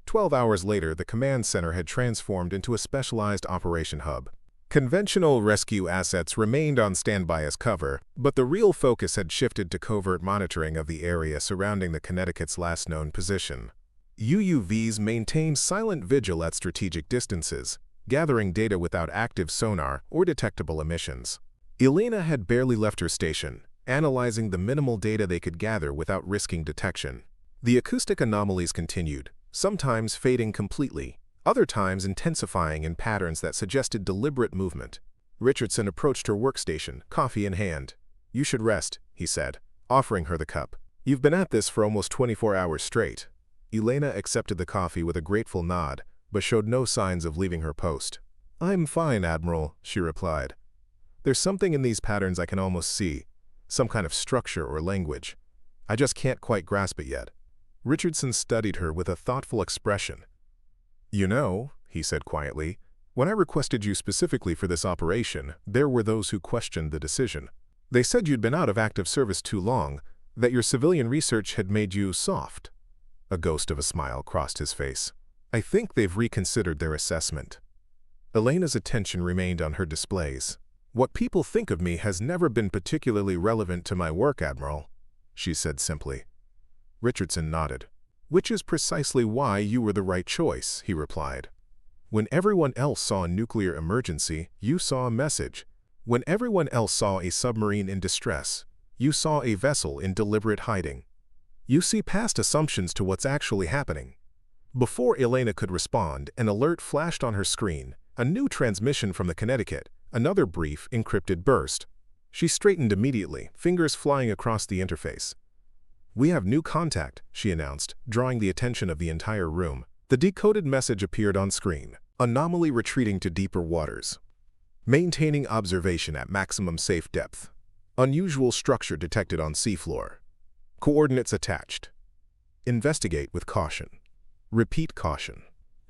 12 hours later, the command center had transformed into a specialized operation hub. Conventional rescue assets remained on standby as cover, but the real focus had shifted to covert monitoring of the area surrounding the Connecticut's last known position. UUVs maintained silent vigil at strategic distances, gathering data without active sonar or detectable emissions. Elena had barely left her station, analyzing the minimal data they could gather without risking detection. The acoustic anomalies continued, sometimes fading completely, other times intensifying in patterns that suggested deliberate movement. Richardson approached her workstation, coffee in hand. "You should rest," he said, offering her the cup. "You've been at this for almost 24 hours straight." Elena accepted the coffee with a grateful nod, but showed no signs of leaving her post. "I'm fine, Admiral," she replied. "There's something in these patterns I can almost see, some kind of structure or language. I just can't quite grasp it yet." Richardson studied her with a thoughtful expression. "You know," he said quietly, "when I requested you specifically for this operation, there were those who questioned the decision. They said you'd been out of active service too long, that your civilian research had made you soft." A ghost of a smile crossed his face. "I think they've reconsidered their assessment." Elena's attention remained on her displays. "What people think of me has never been particularly relevant to my work, Admiral," she said simply. Richardson nodded. "Which is precisely why you were the right choice," he replied. "When everyone else saw a nuclear emergency, you saw a message. When everyone else saw a submarine in distress, you saw a vessel in deliberate hiding. You see past assumptions to what's actually happening." Before Elena could respond, an alert flashed on her screen, a new transmission from the Connecticut, another brief, encrypted burst. She straightened immediately, fingers flying across the interface. "We have new contact," she announced, drawing the attention of the entire room. The decoded message appeared on screen. "Anomaly retreating to deeper waters. Maintaining observation at maximum safe depth. Unusual structure detected on seafloor. Coordinates attached. Investigate with caution. Repeat caution."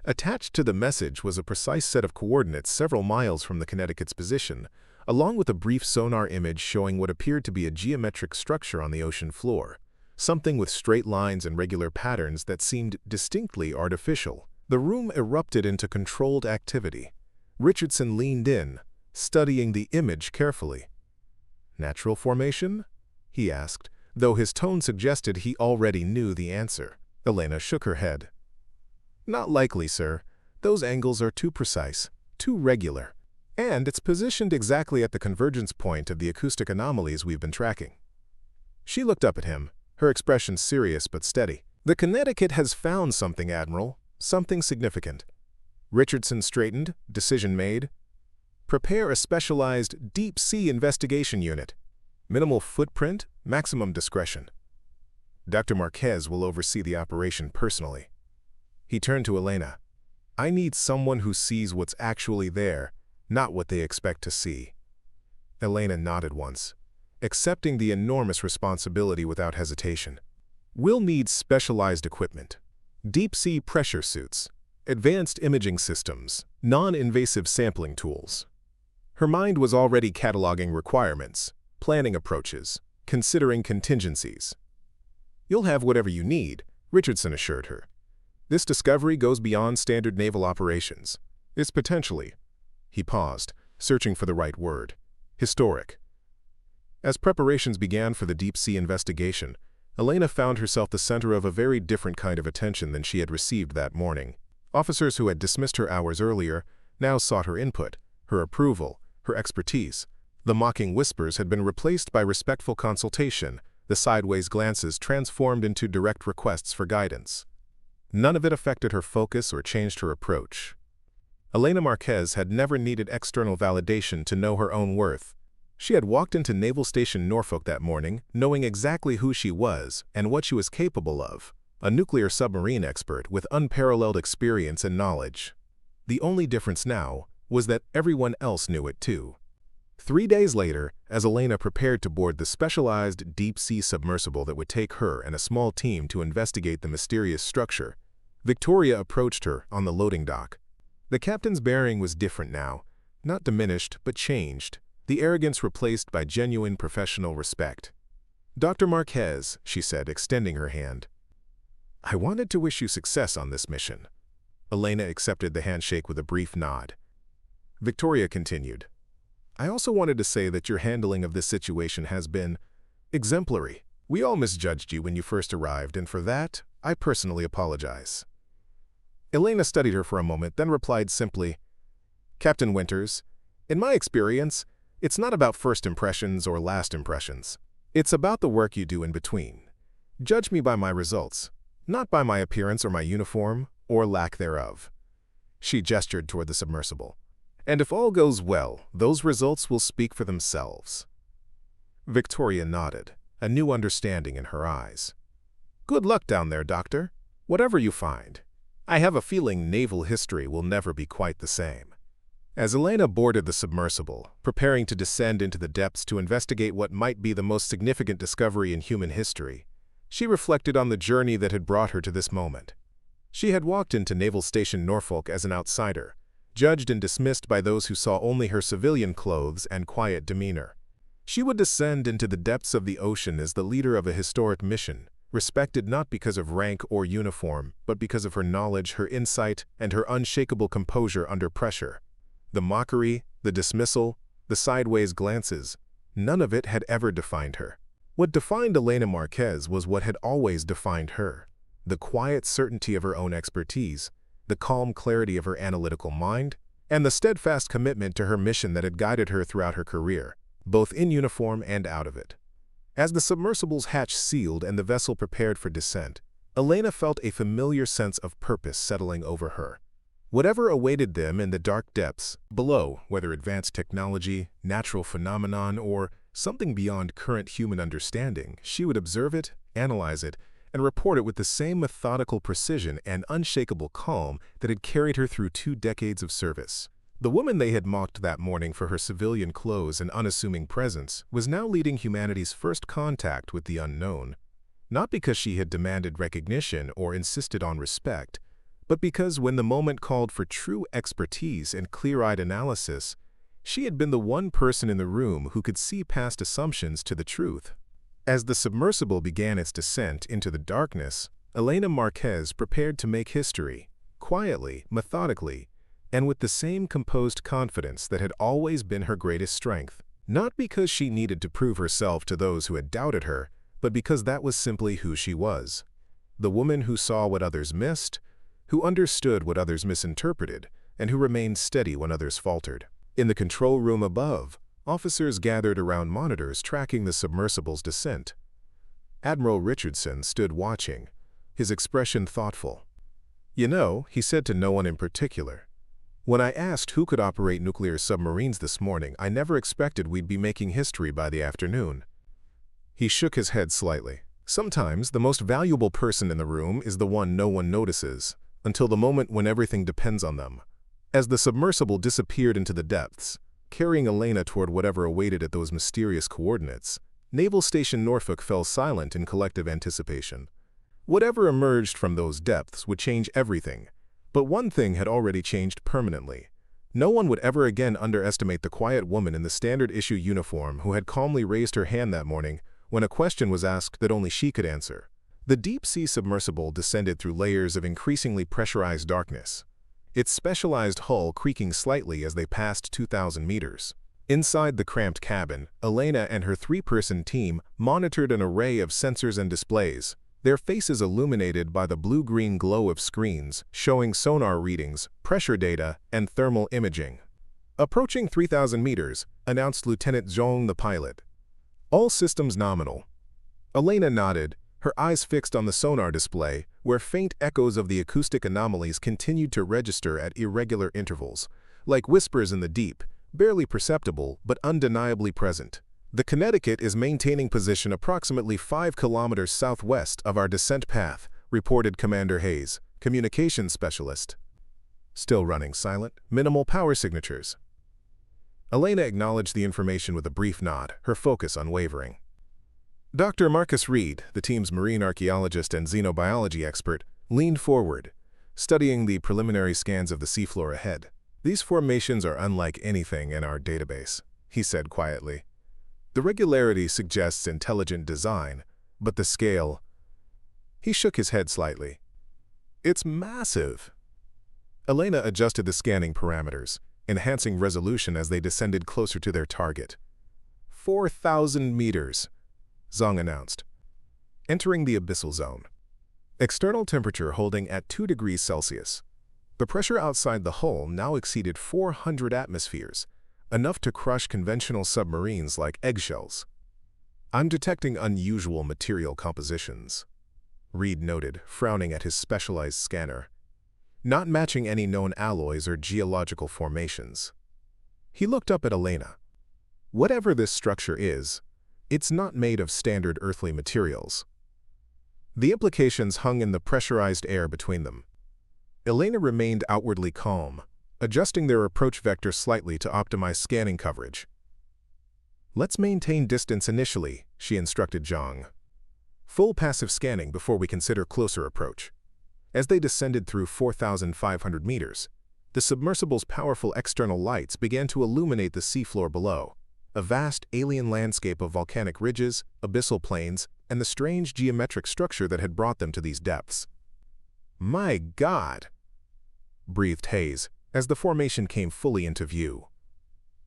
Attached to the message was a precise set of coordinates several miles from the Connecticut's position, along with a brief sonar image showing what appeared to be a geometric structure on the ocean floor. Something with straight lines and regular patterns that seemed distinctly artificial. The room erupted into controlled activity. Richardson leaned in, studying the image carefully. "Natural formation?" he asked, though his tone suggested he already knew the answer. Elena shook her head. "Not likely, sir. Those angles are too precise, too regular. And it's positioned exactly at the convergence point of the acoustic anomalies we've been tracking." She looked up at him, her expression serious but steady. "The Connecticut has found something, Admiral, something significant." Richardson straightened, decision made. "Prepare a specialized deep-sea investigation unit. Minimal footprint, maximum discretion." Dr. Marquez will oversee the operation personally. He turned to Elena. I need someone who sees what's actually there, not what they expect to see. Elena nodded once, accepting the enormous responsibility without hesitation. We'll need specialized equipment, deep-sea pressure suits, advanced imaging systems, non-invasive sampling tools. Her mind was already cataloging requirements, planning approaches, considering contingencies. You'll have whatever you need, Richardson assured her. This discovery goes beyond standard naval operations. It's potentially, he paused, searching for the right word, historic. As preparations began for the deep-sea investigation, Elena found herself the center of a very different kind of attention than she had received that morning. Officers who had dismissed her hours earlier now sought her input, her approval, her expertise. The mocking whispers had been replaced by respectful consultation, the sideways glances transformed into direct requests for guidance. None of it affected her focus or changed her approach. Elena Marquez had never needed external validation to know her own worth. She had walked into Naval Station Norfolk that morning, knowing exactly who she was and what she was capable of, a nuclear submarine expert with unparalleled experience and knowledge. The only difference now was that everyone else knew it too. 3 days later, as Elena prepared to board the specialized deep-sea submersible that would take her and a small team to investigate the mysterious structure, Victoria approached her on the loading dock. The captain's bearing was different now, not diminished but changed, the arrogance replaced by genuine professional respect. Dr. Marquez, she said, extending her hand. I wanted to wish you success on this mission. Elena accepted the handshake with a brief nod. Victoria continued. I also wanted to say that your handling of this situation has been exemplary. We all misjudged you when you first arrived, and for that, I personally apologize. Elena studied her for a moment, then replied simply, Captain Winters, in my experience, it's not about first impressions or last impressions. It's about the work you do in between. Judge me by my results, not by my appearance or my uniform, or lack thereof. She gestured toward the submersible. And if all goes well, those results will speak for themselves. Victoria nodded, a new understanding in her eyes. Good luck down there, Doctor. Whatever you find. I have a feeling naval history will never be quite the same. As Elena boarded the submersible, preparing to descend into the depths to investigate what might be the most significant discovery in human history, she reflected on the journey that had brought her to this moment. She had walked into Naval Station Norfolk as an outsider, judged and dismissed by those who saw only her civilian clothes and quiet demeanor. She would descend into the depths of the ocean as the leader of a historic mission, respected not because of rank or uniform, but because of her knowledge, her insight, and her unshakable composure under pressure. The mockery, the dismissal, the sideways glances, none of it had ever defined her. What defined Elena Marquez was what had always defined her, the quiet certainty of her own expertise, the calm clarity of her analytical mind, and the steadfast commitment to her mission that had guided her throughout her career, both in uniform and out of it. As the submersible's hatch sealed and the vessel prepared for descent, Elena felt a familiar sense of purpose settling over her. Whatever awaited them in the dark depths below, whether advanced technology, natural phenomenon, or something beyond current human understanding, she would observe it, analyze it, and report it with the same methodical precision and unshakable calm that had carried her through 2 decades of service. The woman they had mocked that morning for her civilian clothes and unassuming presence was now leading humanity's first contact with the unknown, not because she had demanded recognition or insisted on respect, but because when the moment called for true expertise and clear-eyed analysis, she had been the one person in the room who could see past assumptions to the truth. As the submersible began its descent into the darkness, Elena Marquez prepared to make history, quietly, methodically, and with the same composed confidence that had always been her greatest strength, not because she needed to prove herself to those who had doubted her, but because that was simply who she was. The woman who saw what others missed, who understood what others misinterpreted, and who remained steady when others faltered. In the control room above, officers gathered around monitors tracking the submersible's descent. Admiral Richardson stood watching, his expression thoughtful. You know, he said to no one in particular, when I asked who could operate nuclear submarines this morning, I never expected we'd be making history by the afternoon. He shook his head slightly. Sometimes the most valuable person in the room is the one no one notices, until the moment when everything depends on them. As the submersible disappeared into the depths, carrying Elena toward whatever awaited at those mysterious coordinates, Naval Station Norfolk fell silent in collective anticipation. Whatever emerged from those depths would change everything, but one thing had already changed permanently. No one would ever again underestimate the quiet woman in the standard issue uniform who had calmly raised her hand that morning when a question was asked that only she could answer. The deep-sea submersible descended through layers of increasingly pressurized darkness, its specialized hull creaking slightly as they passed 2,000 meters. Inside the cramped cabin, Elena and her three-person team monitored an array of sensors and displays, their faces illuminated by the blue-green glow of screens showing sonar readings, pressure data, and thermal imaging. "Approaching 3,000 meters, announced Lieutenant Zhong, the pilot. "All systems nominal." Elena nodded, her eyes fixed on the sonar display, where faint echoes of the acoustic anomalies continued to register at irregular intervals, like whispers in the deep, barely perceptible but undeniably present. "The Connecticut is maintaining position approximately 5 kilometers southwest of our descent path," reported Commander Hayes, communications specialist. "Still running silent, minimal power signatures." Elena acknowledged the information with a brief nod, her focus unwavering. Dr. Marcus Reed, the team's marine archaeologist and xenobiology expert, leaned forward, studying the preliminary scans of the seafloor ahead. "These formations are unlike anything in our database," he said quietly. "The regularity suggests intelligent design, but the scale—" He shook his head slightly. "It's massive." Elena adjusted the scanning parameters, enhancing resolution as they descended closer to their target. 4,000 meters, Zhang announced. Entering the abyssal zone. External temperature holding at 2 degrees Celsius. The pressure outside the hull now exceeded 400 atmospheres, enough to crush conventional submarines like eggshells. "I'm detecting unusual material compositions," Reed noted, frowning at his specialized scanner. "Not matching any known alloys or geological formations." He looked up at Elena. "Whatever this structure is, it's not made of standard earthly materials." The implications hung in the pressurized air between them. Elena remained outwardly calm, adjusting their approach vector slightly to optimize scanning coverage. "Let's maintain distance initially," she instructed Zhang. "Full passive scanning before we consider closer approach." As they descended through 4,500 meters, the submersible's powerful external lights began to illuminate the seafloor below, a vast alien landscape of volcanic ridges, abyssal plains, and the strange geometric structure that had brought them to these depths. "My God!" breathed Hayes, as the formation came fully into view.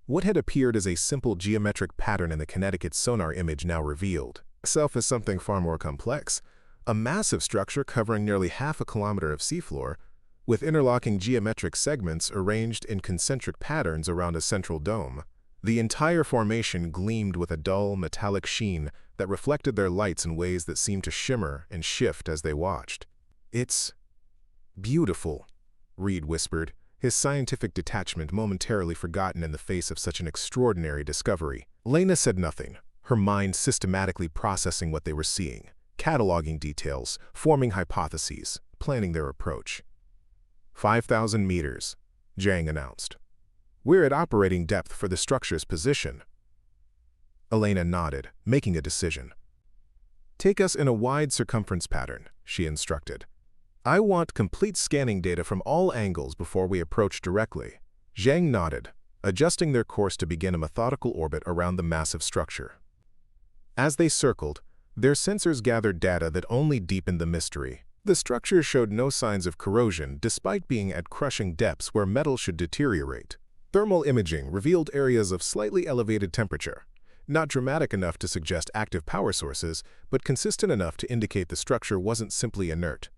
What had appeared as a simple geometric pattern in the Connecticut's sonar image now revealed itself as something far more complex, a massive structure covering nearly half a kilometer of seafloor, with interlocking geometric segments arranged in concentric patterns around a central dome. The entire formation gleamed with a dull, metallic sheen that reflected their lights in ways that seemed to shimmer and shift as they watched. "It's beautiful," Reed whispered, his scientific detachment momentarily forgotten in the face of such an extraordinary discovery. Elena said nothing, her mind systematically processing what they were seeing, cataloging details, forming hypotheses, planning their approach. 5,000 meters, Zhang announced. "We're at operating depth for the structure's position." Elena nodded, making a decision. "Take us in a wide circumference pattern," she instructed. "I want complete scanning data from all angles before we approach directly." Zhang nodded, adjusting their course to begin a methodical orbit around the massive structure. As they circled, their sensors gathered data that only deepened the mystery. The structure showed no signs of corrosion despite being at crushing depths where metal should deteriorate. Thermal imaging revealed areas of slightly elevated temperature, not dramatic enough to suggest active power sources, but consistent enough to indicate the structure wasn't simply inert.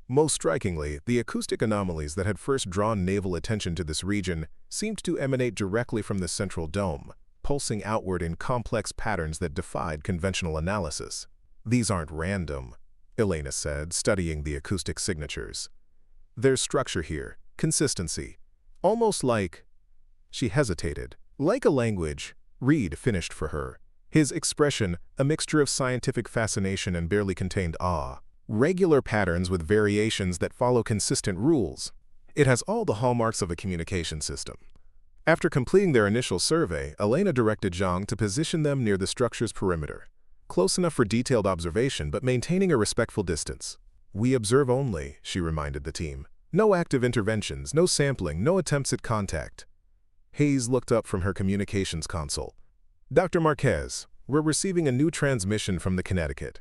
Most strikingly, the acoustic anomalies that had first drawn naval attention to this region seemed to emanate directly from the central dome, pulsing outward in complex patterns that defied conventional analysis. "These aren't random," Elena said, studying the acoustic signatures. "There's structure here, consistency, almost like—" She hesitated. "Like a language," Reed finished for her, His expression, a mixture of scientific fascination and barely contained awe. Regular patterns with variations that follow consistent rules. It has all the hallmarks of a communication system. After completing their initial survey, Elena directed Zhang to position them near the structure's perimeter, close enough for detailed observation but maintaining a respectful distance. "We observe only," she reminded the team. "No active interventions, no sampling, no attempts at contact." Hayes looked up from her communications console. "Dr. Marquez, we're receiving a new transmission from the Connecticut."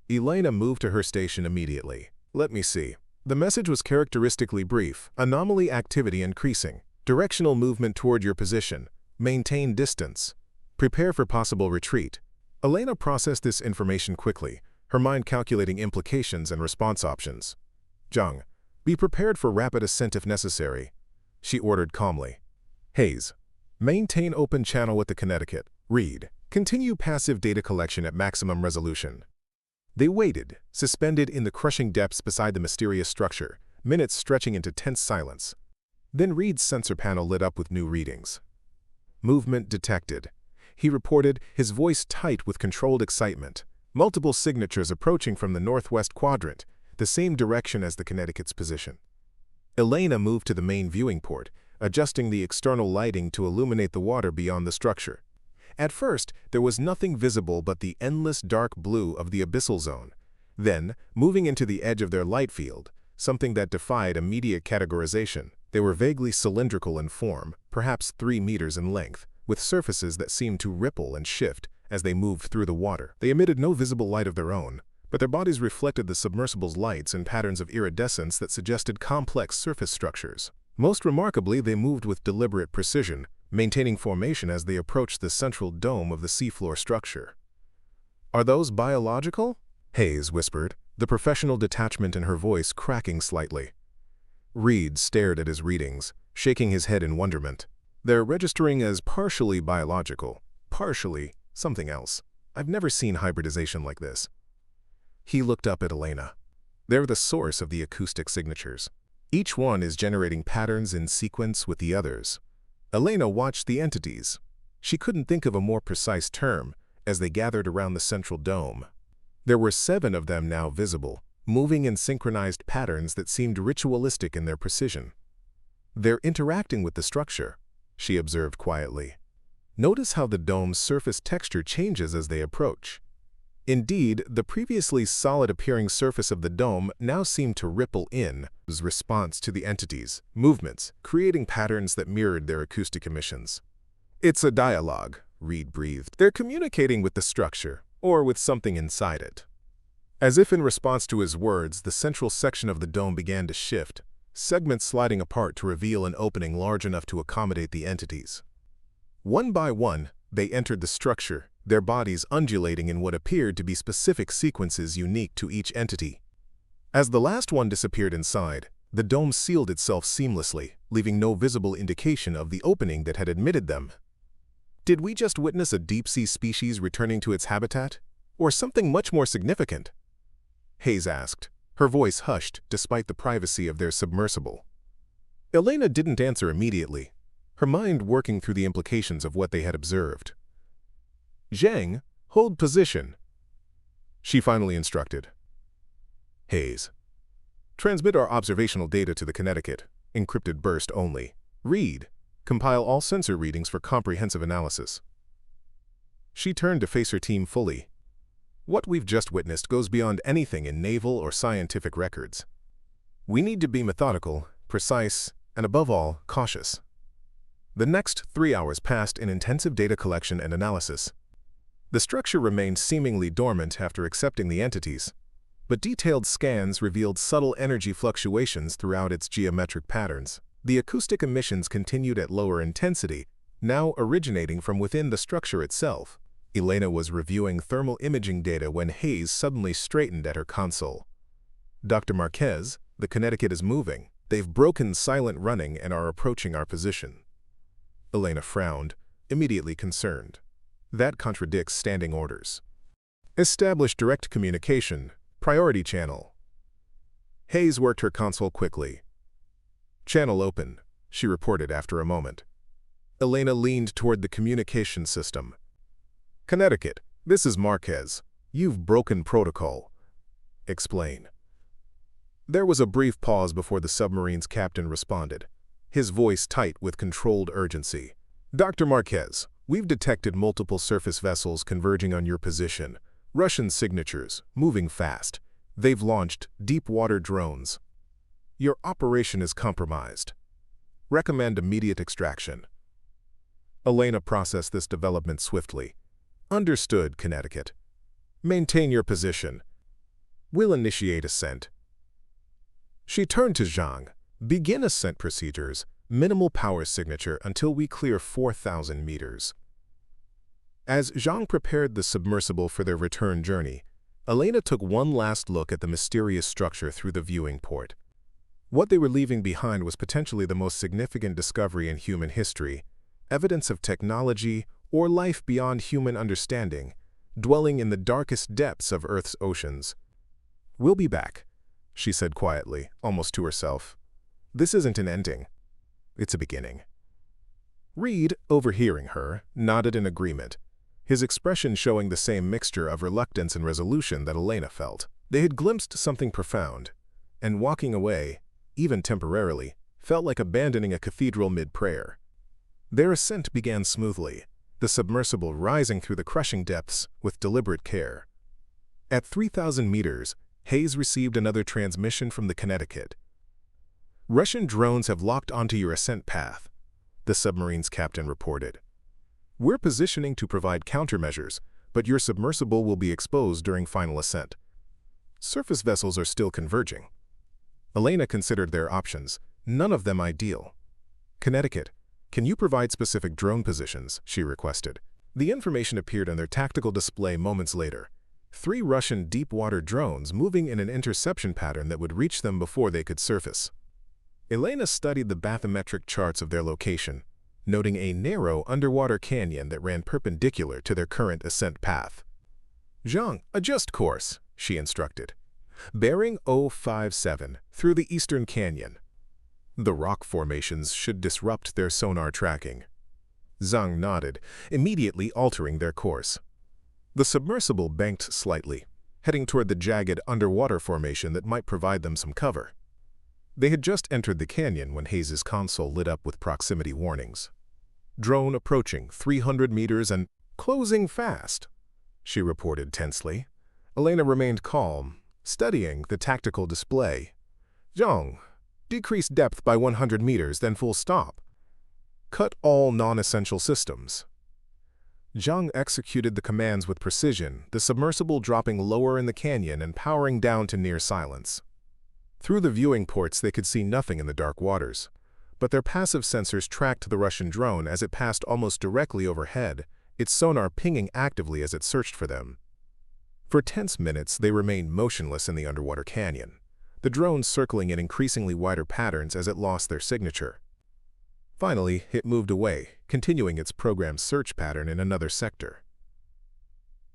Elena moved to her station immediately. "Let me see." The message was characteristically brief. "Anomaly activity increasing. Directional movement toward your position. Maintain distance. Prepare for possible retreat." Elena processed this information quickly, her mind calculating implications and response options. "Zhang, be prepared for rapid ascent if necessary," she ordered calmly. "Hayes, maintain open channel with the Connecticut. Reed, continue passive data collection at maximum resolution." They waited, suspended in the crushing depths beside the mysterious structure, minutes stretching into tense silence. Then Reed's sensor panel lit up with new readings. "Movement detected," he reported, his voice tight with controlled excitement. "Multiple signatures approaching from the northwest quadrant, the same direction as the Connecticut's position." Elena moved to the main viewing port, adjusting the external lighting to illuminate the water beyond the structure. At first, there was nothing visible but the endless dark blue of the abyssal zone. Then, moving into the edge of their light field, something that defied immediate categorization, they were vaguely cylindrical in form, perhaps 3 meters in length, with surfaces that seemed to ripple and shift as they moved through the water. They emitted no visible light of their own, but their bodies reflected the submersible's lights in patterns of iridescence that suggested complex surface structures. Most remarkably, they moved with deliberate precision, maintaining formation as they approached the central dome of the seafloor structure. "Are those biological?" Hayes whispered, the professional detachment in her voice cracking slightly. Reed stared at his readings, shaking his head in wonderment. "They're registering as partially biological, partially something else. I've never seen hybridization like this." He looked up at Elena. "They're the source of the acoustic signatures. Each one is generating patterns in sequence with the others." Elena watched the entities. She couldn't think of a more precise term as they gathered around the central dome. There were 7 of them now visible, moving in synchronized patterns that seemed ritualistic in their precision. "They're interacting with the structure," she observed quietly. "Notice how the dome's surface texture changes as they approach." Indeed, the previously solid-appearing surface of the dome now seemed to ripple in response to the entities' movements, creating patterns that mirrored their acoustic emissions. "It's a dialogue," Reed breathed. "They're communicating with the structure, or with something inside it." As if in response to his words, the central section of the dome began to shift, segments sliding apart to reveal an opening large enough to accommodate the entities. One by one, they entered the structure, their bodies undulating in what appeared to be specific sequences unique to each entity. As the last one disappeared inside, the dome sealed itself seamlessly, leaving no visible indication of the opening that had admitted them. Did we just witness a deep-sea species returning to its habitat, or something much more significant? Hayes asked, her voice hushed despite the privacy of their submersible. Elena didn't answer immediately, her mind working through the implications of what they had observed. "Zhang, hold position," she finally instructed. Hayes, transmit our observational data to the Connecticut, encrypted burst only. Reed, compile all sensor readings for comprehensive analysis. She turned to face her team fully. "What we've just witnessed goes beyond anything in naval or scientific records. We need to be methodical, precise, and above all, cautious." The next 3 hours passed in intensive data collection and analysis. The structure remained seemingly dormant after accepting the entities, but detailed scans revealed subtle energy fluctuations throughout its geometric patterns. The acoustic emissions continued at lower intensity, now originating from within the structure itself. Elena was reviewing thermal imaging data when Hayes suddenly straightened at her console. "Dr. Marquez, the Connecticut is moving. They've broken silent running and are approaching our position." Elena frowned, immediately concerned. That contradicts standing orders. "Establish direct communication, priority channel." Hayes worked her console quickly. "Channel open," she reported after a moment. Elena leaned toward the communication system. Connecticut, this is Marquez. You've broken protocol. Explain. There was a brief pause before the submarine's captain responded, his voice tight with controlled urgency. Dr. Marquez, we've detected multiple surface vessels converging on your position. Russian signatures, moving fast. They've launched deep-water drones. Your operation is compromised. Recommend immediate extraction. Elena processed this development swiftly. Understood, Connecticut. Maintain your position. We'll initiate ascent. She turned to Zhang. Begin ascent procedures. Minimal power signature until we clear 4,000 meters. As Zhang prepared the submersible for their return journey, Elena took one last look at the mysterious structure through the viewing port. What they were leaving behind was potentially the most significant discovery in human history, evidence of technology or life beyond human understanding, dwelling in the darkest depths of Earth's oceans. We'll be back, she said quietly, almost to herself. This isn't an ending. It's a beginning. Reed, overhearing her, nodded in agreement, his expression showing the same mixture of reluctance and resolution that Elena felt. They had glimpsed something profound, and walking away, even temporarily, felt like abandoning a cathedral mid-prayer. Their ascent began smoothly, the submersible rising through the crushing depths with deliberate care. At 3,000 meters, Hayes received another transmission from the Connecticut. Russian drones have locked onto your ascent path, the submarine's captain reported. We're positioning to provide countermeasures, but your submersible will be exposed during final ascent. Surface vessels are still converging. Elena considered their options, none of them ideal. Connecticut, can you provide specific drone positions? She requested. The information appeared on their tactical display moments later. 3 Russian deep-water drones moving in an interception pattern that would reach them before they could surface. Elena studied the bathymetric charts of their location, noting a narrow underwater canyon that ran perpendicular to their current ascent path. Zhang, adjust course, she instructed. Bearing 057 through the eastern canyon. The rock formations should disrupt their sonar tracking. Zhang nodded, immediately altering their course. The submersible banked slightly, heading toward the jagged underwater formation that might provide them some cover. They had just entered the canyon when Hayes' console lit up with proximity warnings. Drone approaching 300 meters and closing fast, she reported tensely. Elena remained calm, studying the tactical display. Zhang, decrease depth by 100 meters, then full stop. Cut all non-essential systems. Zhang executed the commands with precision, the submersible dropping lower in the canyon and powering down to near silence. Through the viewing ports they could see nothing in the dark waters, but their passive sensors tracked the Russian drone as it passed almost directly overhead, its sonar pinging actively as it searched for them. For tense minutes they remained motionless in the underwater canyon, the drone circling in increasingly wider patterns as it lost their signature. Finally, it moved away, continuing its programmed search pattern in another sector.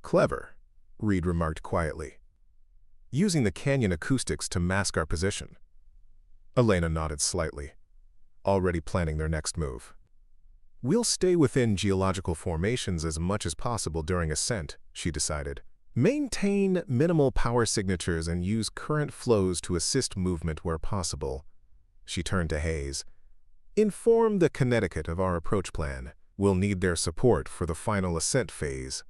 Clever, Reed remarked quietly. Using the canyon acoustics to mask our position. Elena nodded slightly, already planning their next move. We'll stay within geological formations as much as possible during ascent, she decided. Maintain minimal power signatures and use current flows to assist movement where possible. She turned to Hayes. Inform the Connecticut of our approach plan. We'll need their support for the final ascent phase.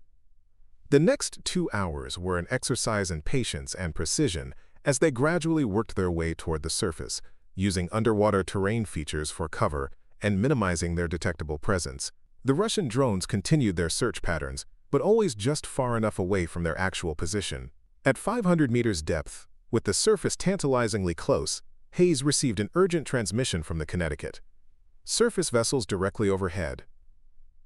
The next 2 hours were an exercise in patience and precision as they gradually worked their way toward the surface, using underwater terrain features for cover and minimizing their detectable presence. The Russian drones continued their search patterns, but always just far enough away from their actual position. At 500 meters depth, with the surface tantalizingly close, Hayes received an urgent transmission from the Connecticut. Surface vessels directly overhead.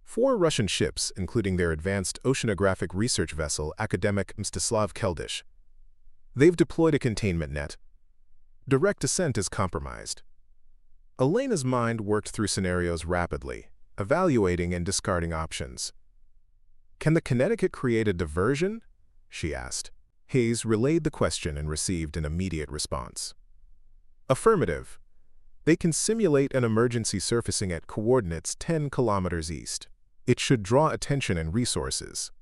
4 Russian ships, including their advanced oceanographic research vessel, Academic Mstislav Keldysh. They've deployed a containment net. Direct ascent is compromised. Elena's mind worked through scenarios rapidly, evaluating and discarding options. Can the Connecticut create a diversion? She asked. Hayes relayed the question and received an immediate response. Affirmative. They can simulate an emergency surfacing at coordinates 10 kilometers east. It should draw attention and resources.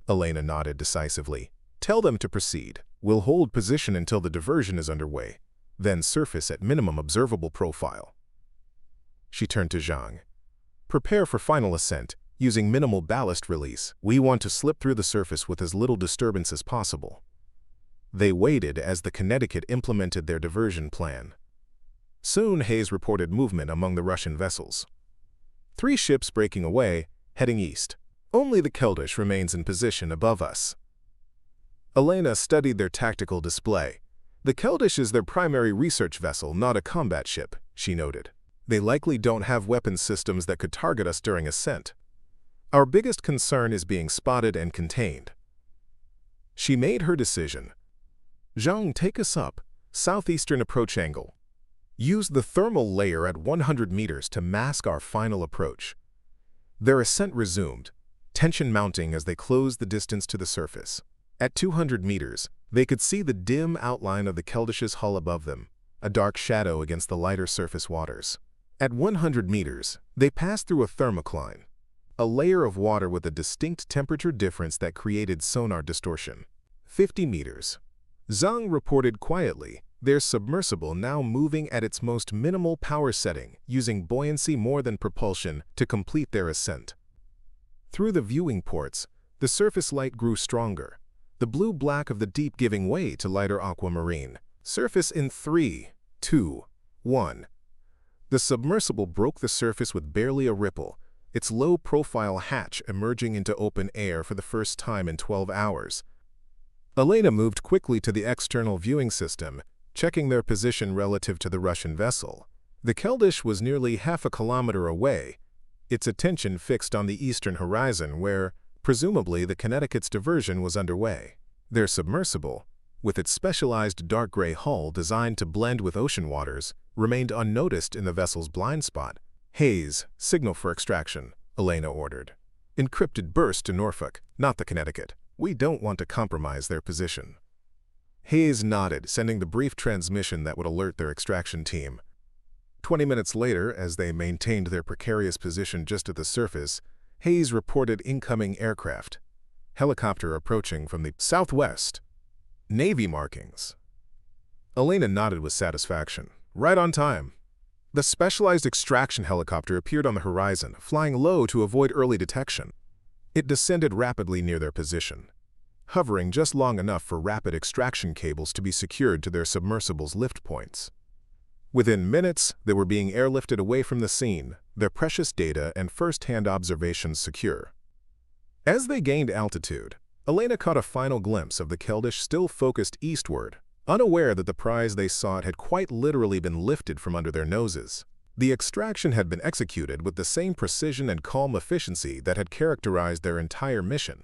Elena nodded decisively. "Tell them to proceed. We'll hold position until the diversion is underway, then surface at minimum observable profile." She turned to Zhang. "Prepare for final ascent, using minimal ballast release. We want to slip through the surface with as little disturbance as possible." They waited as the Connecticut implemented their diversion plan. Soon Hayes reported movement among the Russian vessels. 3 ships breaking away, heading east. Only the Keldysh remains in position above us. Elena studied their tactical display. "The Keldysh is their primary research vessel, not a combat ship," she noted. "They likely don't have weapons systems that could target us during ascent. Our biggest concern is being spotted and contained." She made her decision. "Zhang, take us up. Southeastern approach angle. Use the thermal layer at 100 meters to mask our final approach." Their ascent resumed, tension mounting as they closed the distance to the surface. At 200 meters, they could see the dim outline of the Keldysh's hull above them, a dark shadow against the lighter surface waters. At 100 meters, they passed through a thermocline, a layer of water with a distinct temperature difference that created sonar distortion. 50 meters. Zhang reported quietly, their submersible now moving at its most minimal power setting, using buoyancy more than propulsion to complete their ascent. Through the viewing ports, the surface light grew stronger, the blue-black of the deep giving way to lighter aquamarine. Surface in 3, 2, 1. The submersible broke the surface with barely a ripple, its low-profile hatch emerging into open air for the first time in 12 hours. Elena moved quickly to the external viewing system, checking their position relative to the Russian vessel. The Keldysh was nearly half a kilometer away, its attention fixed on the eastern horizon where, presumably, the Connecticut's diversion was underway. Their submersible, with its specialized dark gray hull designed to blend with ocean waters, remained unnoticed in the vessel's blind spot. "Hayes, signal for extraction," Elena ordered. "Encrypted burst to Norfolk, not the Connecticut. We don't want to compromise their position." Hayes nodded, sending the brief transmission that would alert their extraction team. 20 minutes later, as they maintained their precarious position just at the surface, Hayes reported incoming aircraft. Helicopter approaching from the southwest. Navy markings. Elena nodded with satisfaction. "Right on time." The specialized extraction helicopter appeared on the horizon, flying low to avoid early detection. It descended rapidly near their position, hovering just long enough for rapid extraction cables to be secured to their submersible's lift points. Within minutes, they were being airlifted away from the scene, their precious data and first-hand observations secure. As they gained altitude, Elena caught a final glimpse of the Keldysh still focused eastward, unaware that the prize they sought had quite literally been lifted from under their noses. The extraction had been executed with the same precision and calm efficiency that had characterized their entire mission.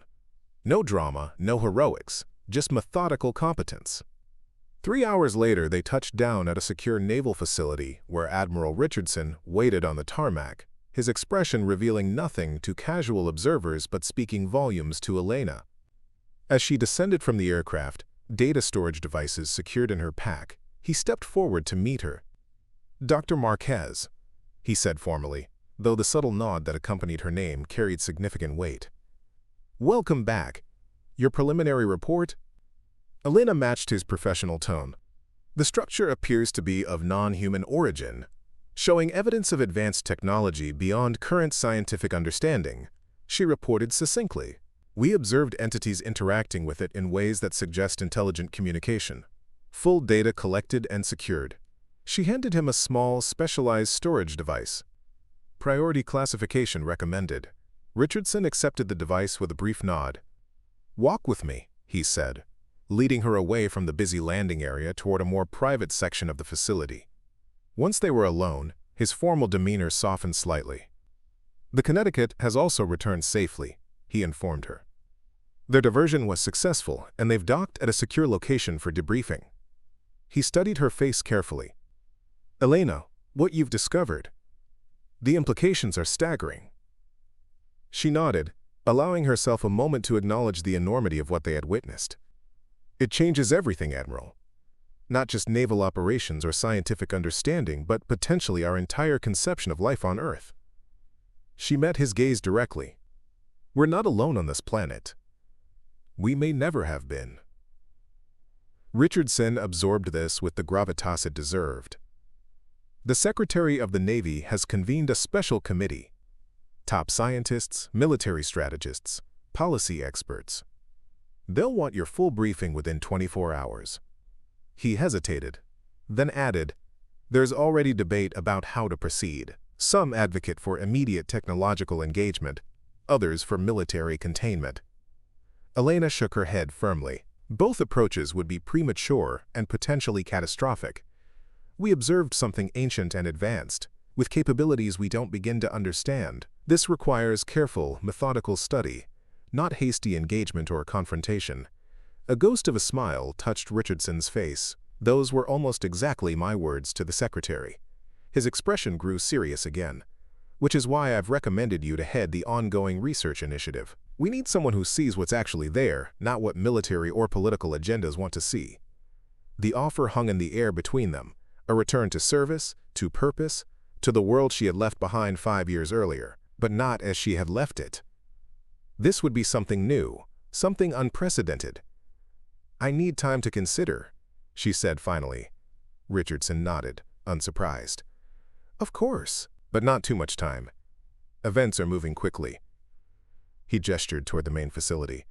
No drama, no heroics, just methodical competence. 3 hours later, they touched down at a secure naval facility where Admiral Richardson waited on the tarmac, his expression revealing nothing to casual observers but speaking volumes to Elena. As she descended from the aircraft, data storage devices secured in her pack, he stepped forward to meet her. "Dr. Marquez," he said formally, though the subtle nod that accompanied her name carried significant weight. "Welcome back. Your preliminary report?" Elena matched his professional tone. "The structure appears to be of non-human origin, showing evidence of advanced technology beyond current scientific understanding," she reported succinctly. "We observed entities interacting with it in ways that suggest intelligent communication. Full data collected and secured." She handed him a small, specialized storage device. "Priority classification recommended." Richardson accepted the device with a brief nod. "Walk with me," he said, leading her away from the busy landing area toward a more private section of the facility. Once they were alone, his formal demeanor softened slightly. "The Connecticut has also returned safely," he informed her. "Their diversion was successful, and they've docked at a secure location for debriefing." He studied her face carefully. "Elena, what you've discovered. The implications are staggering." She nodded, allowing herself a moment to acknowledge the enormity of what they had witnessed. "It changes everything, Admiral. Not just naval operations or scientific understanding, but potentially our entire conception of life on Earth." She met his gaze directly. "We're not alone on this planet. We may never have been. Richardson absorbed this with the gravitas it deserved. The Secretary of the Navy has convened a special committee. Top scientists, military strategists, policy experts. They'll want your full briefing within 24 hours. He hesitated, then added, "There's already debate about how to proceed. Some advocate for immediate technological engagement, others for military containment." Elena shook her head firmly. Both approaches would be premature and potentially catastrophic. We observed something ancient and advanced, with capabilities we don't begin to understand. This requires careful, methodical study, not hasty engagement or confrontation. A ghost of a smile touched Richardson's face. Those were almost exactly my words to the Secretary. His expression grew serious again. Which is why I've recommended you to head the ongoing research initiative. We need someone who sees what's actually there, not what military or political agendas want to see. The offer hung in the air between them, a return to service, to purpose, to the world she had left behind 5 years earlier, but not as she had left it. This would be something new, something unprecedented. "I need time to consider," she said finally. Richardson nodded, unsurprised. "Of course, but not too much time. Events are moving quickly." He gestured toward the main facility.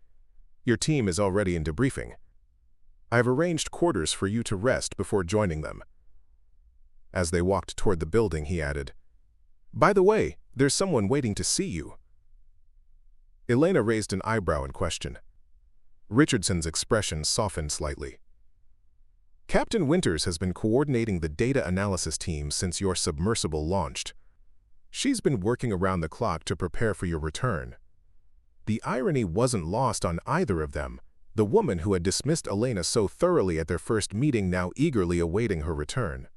"Your team is already in debriefing. I've arranged quarters for you to rest before joining them." As they walked toward the building, he added, "By the way, there's someone waiting to see you." Elena raised an eyebrow in question. Richardson's expression softened slightly. "Captain Winters has been coordinating the data analysis team since your submersible launched. She's been working around the clock to prepare for your return." The irony wasn't lost on either of them, the woman who had dismissed Elena so thoroughly at their first meeting now eagerly awaiting her return.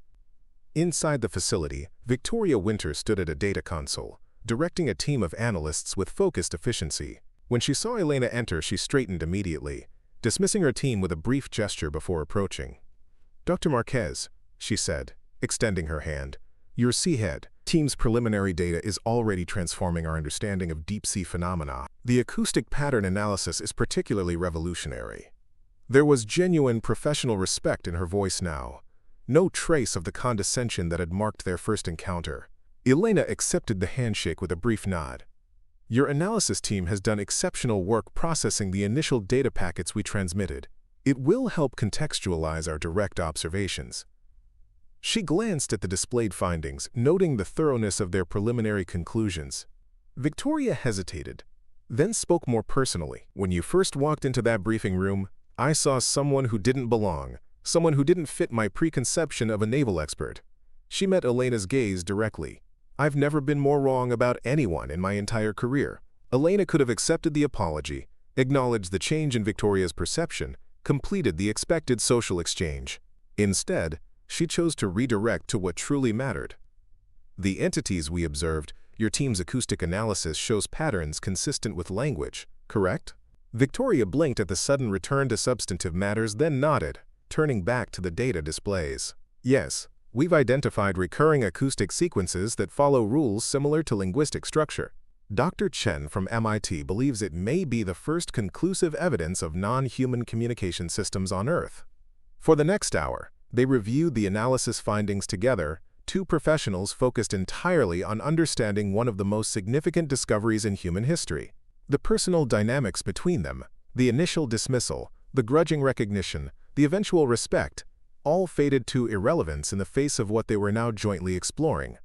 Inside the facility, Victoria Winters stood at a data console, directing a team of analysts with focused efficiency. When she saw Elena enter, she straightened immediately, dismissing her team with a brief gesture before approaching. "Dr. Marquez," she said, extending her hand, "your seahead team's preliminary data is already transforming our understanding of deep-sea phenomena. The acoustic pattern analysis is particularly revolutionary." There was genuine professional respect in her voice now, no trace of the condescension that had marked their first encounter. Elena accepted the handshake with a brief nod. "Your analysis team has done exceptional work processing the initial data packets we transmitted. It will help contextualize our direct observations." She glanced at the displayed findings, noting the thoroughness of their preliminary conclusions. Victoria hesitated, then spoke more personally. "When you first walked into that briefing room, I saw someone who didn't belong, someone who didn't fit my preconception of a naval expert." She met Elena's gaze directly. "I've never been more wrong about anyone in my entire career." Elena could have accepted the apology, acknowledged the change in Victoria's perception, completed the expected social exchange. Instead, she chose to redirect to what truly mattered. "The entities we observed, your team's acoustic analysis shows patterns consistent with language, correct?" Victoria blinked at the sudden return to substantive matters, then nodded, turning back to the data displays. "Yes, we've identified recurring acoustic sequences that follow rules similar to linguistic structure. Dr. Chen from MIT believes it may be the first conclusive evidence of non-human communication systems on Earth." For the next hour, they reviewed the analysis findings together, two professionals focused entirely on understanding one of the most significant discoveries in human history. The personal dynamics between them, the initial dismissal, the grudging recognition, the eventual respect, all faded to irrelevance in the face of what they were now jointly exploring.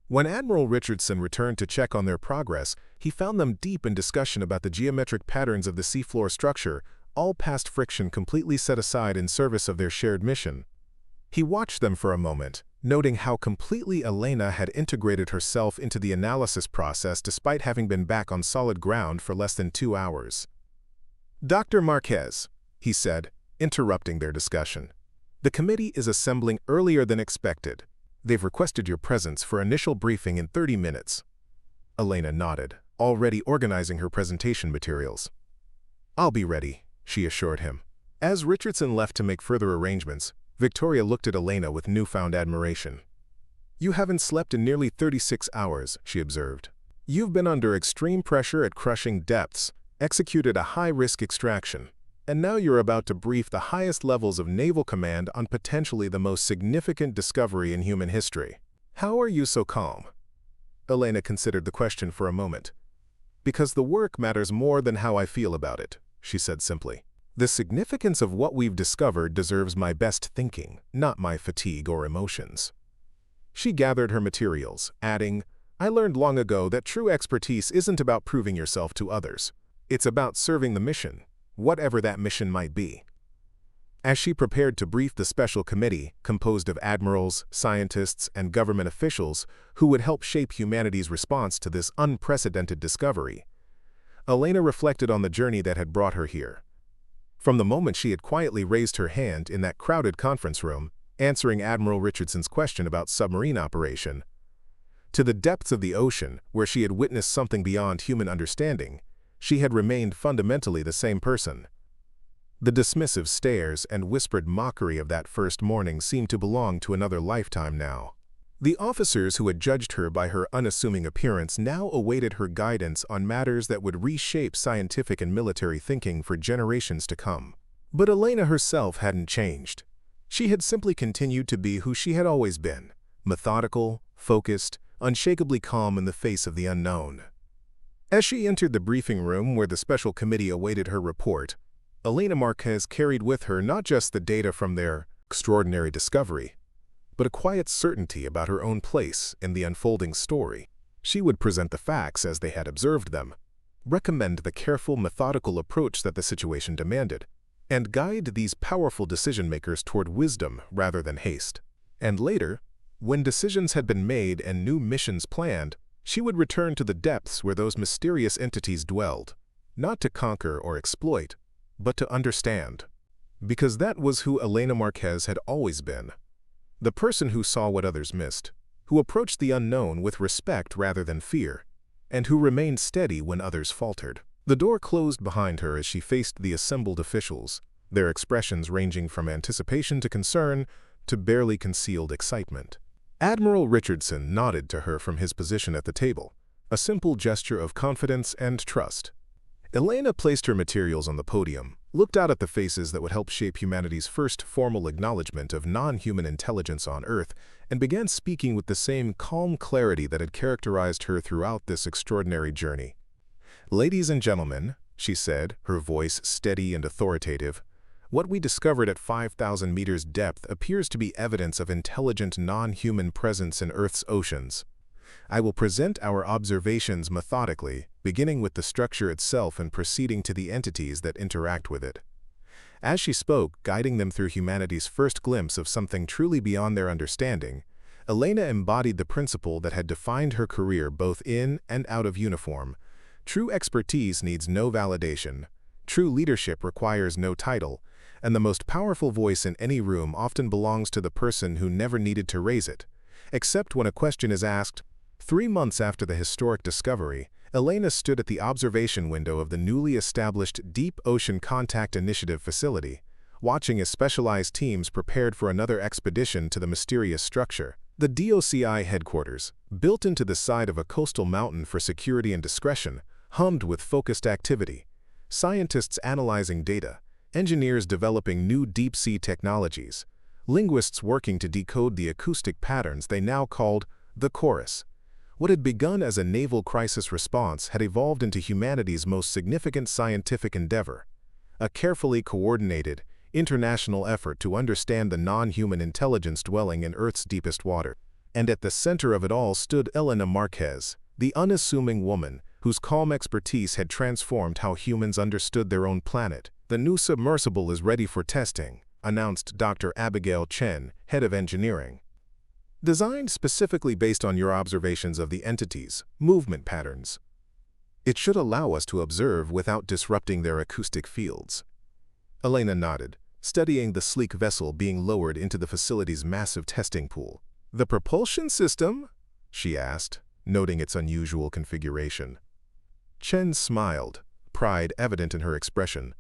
When Admiral Richardson returned to check on their progress, he found them deep in discussion about the geometric patterns of the seafloor structure, all past friction completely set aside in service of their shared mission. He watched them for a moment, noting how completely Elena had integrated herself into the analysis process despite having been back on solid ground for less than 2 hours. "Dr. Marquez," he said, interrupting their discussion, "the committee is assembling earlier than expected. They've requested your presence for initial briefing in 30 minutes. Elena nodded, already organizing her presentation materials. "I'll be ready," she assured him. As Richardson left to make further arrangements, Victoria looked at Elena with newfound admiration. "You haven't slept in nearly 36 hours, she observed. "You've been under extreme pressure at crushing depths, executed a high-risk extraction, and now you're about to brief the highest levels of naval command on potentially the most significant discovery in human history. How are you so calm? Elena considered the question for a moment. Because the work matters more than how I feel about it, she said simply. The significance of what we've discovered deserves my best thinking, not my fatigue or emotions. She gathered her materials, adding, I learned long ago that true expertise isn't about proving yourself to others. It's about serving the mission, whatever that mission might be. As she prepared to brief the special committee, composed of admirals, scientists, and government officials who would help shape humanity's response to this unprecedented discovery, Elena reflected on the journey that had brought her here. From the moment she had quietly raised her hand in that crowded conference room, answering Admiral Richardson's question about submarine operation, to the depths of the ocean where she had witnessed something beyond human understanding, she had remained fundamentally the same person. The dismissive stares and whispered mockery of that first morning seemed to belong to another lifetime now. The officers who had judged her by her unassuming appearance now awaited her guidance on matters that would reshape scientific and military thinking for generations to come. But Elena herself hadn't changed. She had simply continued to be who she had always been, methodical, focused, unshakably calm in the face of the unknown. As she entered the briefing room where the special committee awaited her report, Elena Marquez carried with her not just the data from their extraordinary discovery, but a quiet certainty about her own place in the unfolding story. She would present the facts as they had observed them, recommend the careful, methodical approach that the situation demanded, and guide these powerful decision-makers toward wisdom rather than haste. And later, when decisions had been made and new missions planned, she would return to the depths where those mysterious entities dwelled, not to conquer or exploit, but to understand. Because that was who Elena Marquez had always been. The person who saw what others missed, who approached the unknown with respect rather than fear, and who remained steady when others faltered. The door closed behind her as she faced the assembled officials, their expressions ranging from anticipation to concern to barely concealed excitement. Admiral Richardson nodded to her from his position at the table, a simple gesture of confidence and trust. Elena placed her materials on the podium, looked out at the faces that would help shape humanity's first formal acknowledgement of non-human intelligence on Earth, and began speaking with the same calm clarity that had characterized her throughout this extraordinary journey. Ladies and gentlemen, she said, her voice steady and authoritative, what we discovered at 5,000 meters depth appears to be evidence of intelligent non-human presence in Earth's oceans. I will present our observations methodically, beginning with the structure itself and proceeding to the entities that interact with it. As she spoke, guiding them through humanity's first glimpse of something truly beyond their understanding, Elena embodied the principle that had defined her career both in and out of uniform. True expertise needs no validation, true leadership requires no title, and the most powerful voice in any room often belongs to the person who never needed to raise it, except when a question is asked. 3 months after the historic discovery, Elena stood at the observation window of the newly established Deep Ocean Contact Initiative facility, watching as specialized teams prepared for another expedition to the mysterious structure. The DOCI headquarters, built into the side of a coastal mountain for security and discretion, hummed with focused activity. Scientists analyzing data, engineers developing new deep-sea technologies, linguists working to decode the acoustic patterns they now called the chorus. What had begun as a naval crisis response had evolved into humanity's most significant scientific endeavor, a carefully coordinated, international effort to understand the non-human intelligence dwelling in Earth's deepest water. And at the center of it all stood Elena Marquez, the unassuming woman whose calm expertise had transformed how humans understood their own planet. The new submersible is ready for testing, announced Dr. Abigail Chen, head of engineering. Designed specifically based on your observations of the entities' movement patterns. It should allow us to observe without disrupting their acoustic fields. Elena nodded, studying the sleek vessel being lowered into the facility's massive testing pool. The propulsion system? She asked, noting its unusual configuration. Chen smiled, pride evident in her expression.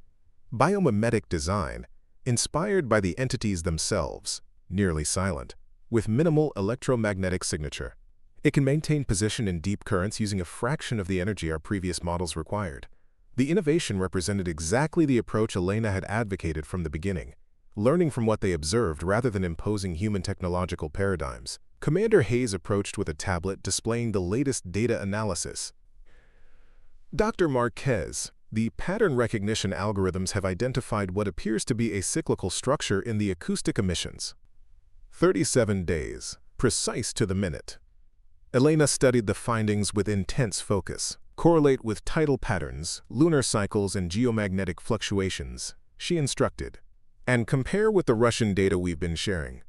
Biomimetic design, inspired by the entities themselves, nearly silent, with minimal electromagnetic signature. It can maintain position in deep currents using a fraction of the energy our previous models required. The innovation represented exactly the approach Elena had advocated from the beginning, learning from what they observed rather than imposing human technological paradigms. Commander Hayes approached with a tablet displaying the latest data analysis. Dr. Marquez, the pattern recognition algorithms have identified what appears to be a cyclical structure in the acoustic emissions. 37 days, precise to the minute. Elena studied the findings with intense focus. Correlate with tidal patterns, lunar cycles, and geomagnetic fluctuations, she instructed. And compare with the Russian data we've been sharing.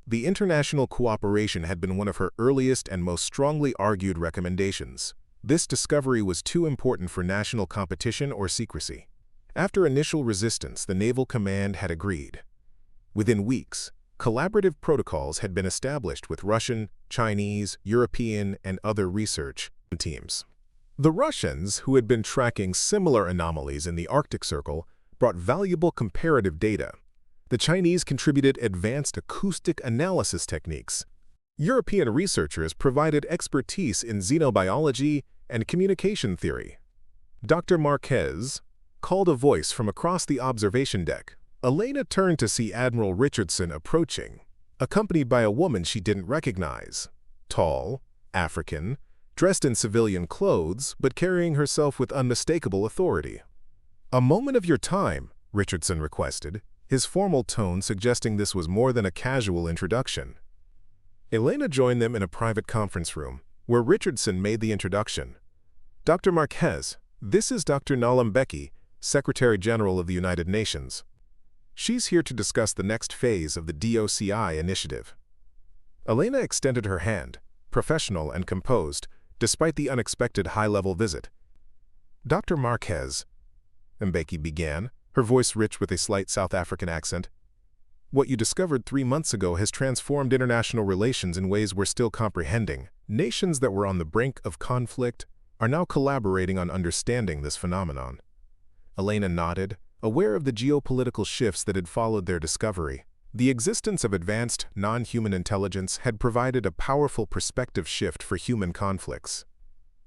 The international cooperation had been one of her earliest and most strongly argued recommendations. This discovery was too important for national competition or secrecy. After initial resistance, the Naval Command had agreed. Within weeks, collaborative protocols had been established with Russian, Chinese, European, and other research teams. The Russians, who had been tracking similar anomalies in the Arctic Circle, brought valuable comparative data. The Chinese contributed advanced acoustic analysis techniques. European researchers provided expertise in xenobiology and communication theory. Dr. Marquez called a voice from across the observation deck. Elena turned to see Admiral Richardson approaching, accompanied by a woman she didn't recognize. Tall, African, dressed in civilian clothes, but carrying herself with unmistakable authority. "A moment of your time," Richardson requested, his formal tone suggesting this was more than a casual introduction. Elena joined them in a private conference room, where Richardson made the introduction. "Dr. Marquez, this is Dr. Nalam Becky, Secretary General of the United Nations. She's here to discuss the next phase of the DOCI initiative." Elena extended her hand, professional and composed, despite the unexpected high-level visit. "Dr. Marquez," Mbeki began, her voice rich with a slight South African accent, "what you discovered 3 months ago has transformed international relations in ways we're still comprehending. Nations that were on the brink of conflict are now collaborating on understanding this phenomenon." Elena nodded, aware of the geopolitical shifts that had followed their discovery. The existence of advanced, non-human intelligence had provided a powerful perspective shift for human conflicts.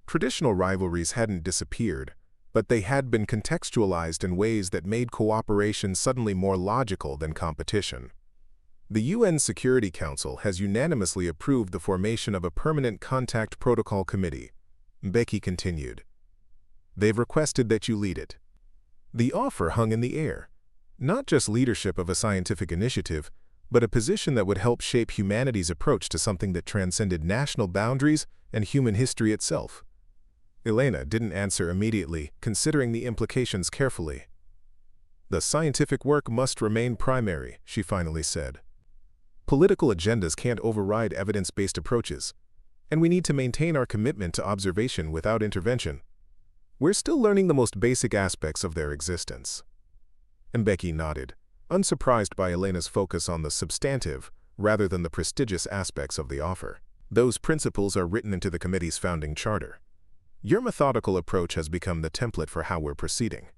Traditional rivalries hadn't disappeared, but they had been contextualized in ways that made cooperation suddenly more logical than competition. The UN Security Council has unanimously approved the formation of a permanent contact protocol committee, Mbeki continued. "They've requested that you lead it." The offer hung in the air. Not just leadership of a scientific initiative, but a position that would help shape humanity's approach to something that transcended national boundaries and human history itself. Elena didn't answer immediately, considering the implications carefully. "The scientific work must remain primary," she finally said. "Political agendas can't override evidence-based approaches, and we need to maintain our commitment to observation without intervention. We're still learning the most basic aspects of their existence." Mbeki nodded, unsurprised by Elena's focus on the substantive rather than the prestigious aspects of the offer. "Those principles are written into the committee's founding charter. Your methodical approach has become the template for how we're proceeding."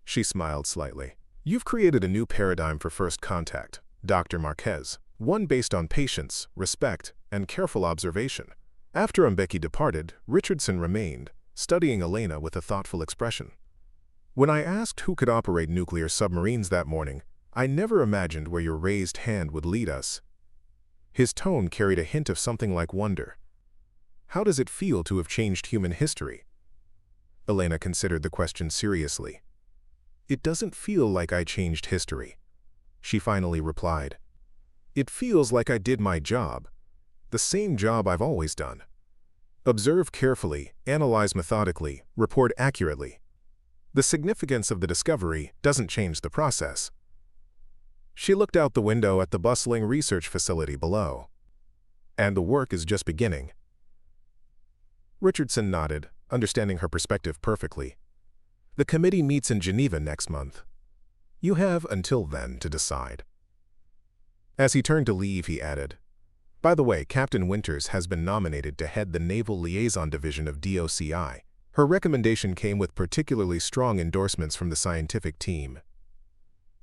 She smiled slightly. "You've created a new paradigm for first contact, Dr. Marquez, one based on patience, respect, and careful observation." After Mbeki departed, Richardson remained, studying Elena with a thoughtful expression. "When I asked who could operate nuclear submarines that morning, I never imagined where your raised hand would lead us." His tone carried a hint of something like wonder. "How does it feel to have changed human history?" Elena considered the question seriously. "It doesn't feel like I changed history," she finally replied. "It feels like I did my job, the same job I've always done. Observe carefully, analyze methodically, report accurately. The significance of the discovery doesn't change the process." She looked out the window at the bustling research facility below. "And the work is just beginning." Richardson nodded, understanding her perspective perfectly. "The committee meets in Geneva next month. You have until then to decide." As he turned to leave, he added, "By the way, Captain Winters has been nominated to head the Naval Liaison Division of DOCI. Her recommendation came with particularly strong endorsements from the scientific team."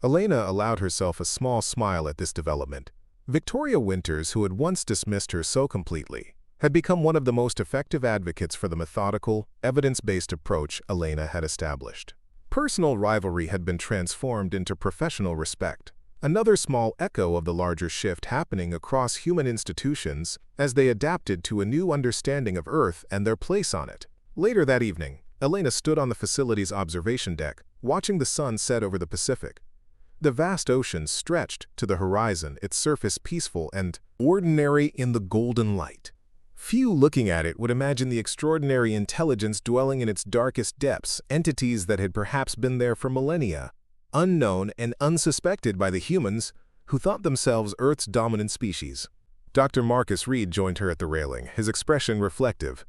Elena allowed herself a small smile at this development. Victoria Winters, who had once dismissed her so completely, had become one of the most effective advocates for the methodical, evidence-based approach Elena had established. Personal rivalry had been transformed into professional respect, another small echo of the larger shift happening across human institutions as they adapted to a new understanding of Earth and their place on it. Later that evening, Elena stood on the facility's observation deck, watching the sun set over the Pacific. The vast ocean stretched to the horizon, its surface peaceful and ordinary in the golden light. Few looking at it would imagine the extraordinary intelligence dwelling in its darkest depths, entities that had perhaps been there for millennia, unknown and unsuspected by the humans who thought themselves Earth's dominant species. Dr. Marcus Reed joined her at the railing, his expression reflective.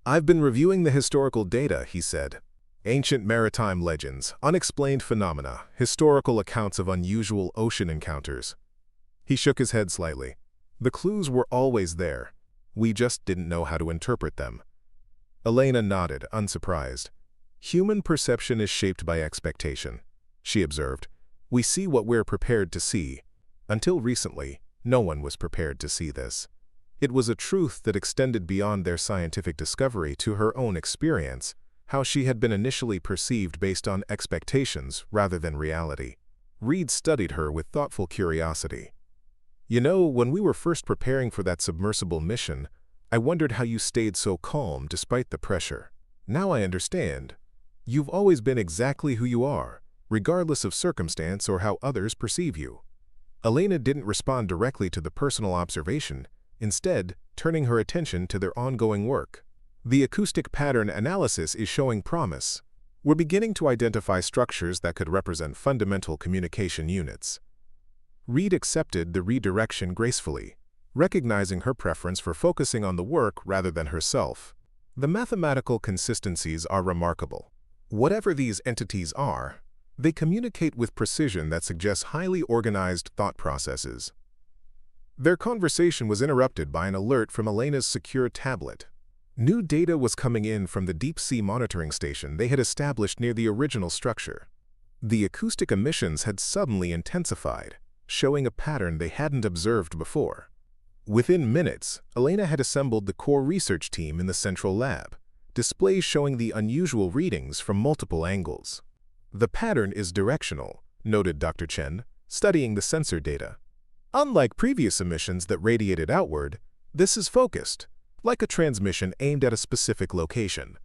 "I've been reviewing the historical data," he said. "Ancient maritime legends, unexplained phenomena, historical accounts of unusual ocean encounters." He shook his head slightly. "The clues were always there. We just didn't know how to interpret them." Elena nodded, unsurprised. "Human perception is shaped by expectation," she observed. "We see what we're prepared to see. Until recently, no one was prepared to see this." It was a truth that extended beyond their scientific discovery to her own experience, how she had been initially perceived based on expectations rather than reality. Reed studied her with thoughtful curiosity. "You know, when we were first preparing for that submersible mission, I wondered how you stayed so calm despite the pressure. Now I understand. You've always been exactly who you are, regardless of circumstance or how others perceive you." Elena didn't respond directly to the personal observation, instead turning her attention to their ongoing work. "The acoustic pattern analysis is showing promise. We're beginning to identify structures that could represent fundamental communication units." Reed accepted the redirection gracefully, recognizing her preference for focusing on the work rather than herself. "The mathematical consistencies are remarkable. Whatever these entities are, they communicate with precision that suggests highly organized thought processes." Their conversation was interrupted by an alert from Elena's secure tablet. New data was coming in from the deep-sea monitoring station they had established near the original structure. The acoustic emissions had suddenly intensified, showing a pattern they hadn't observed before. Within minutes, Elena had assembled the core research team in the central lab, displays showing the unusual readings from multiple angles. "The pattern is directional," noted Dr. Chen, studying the sensor data. "Unlike previous emissions that radiated outward, this is focused, like a transmission aimed at a specific location."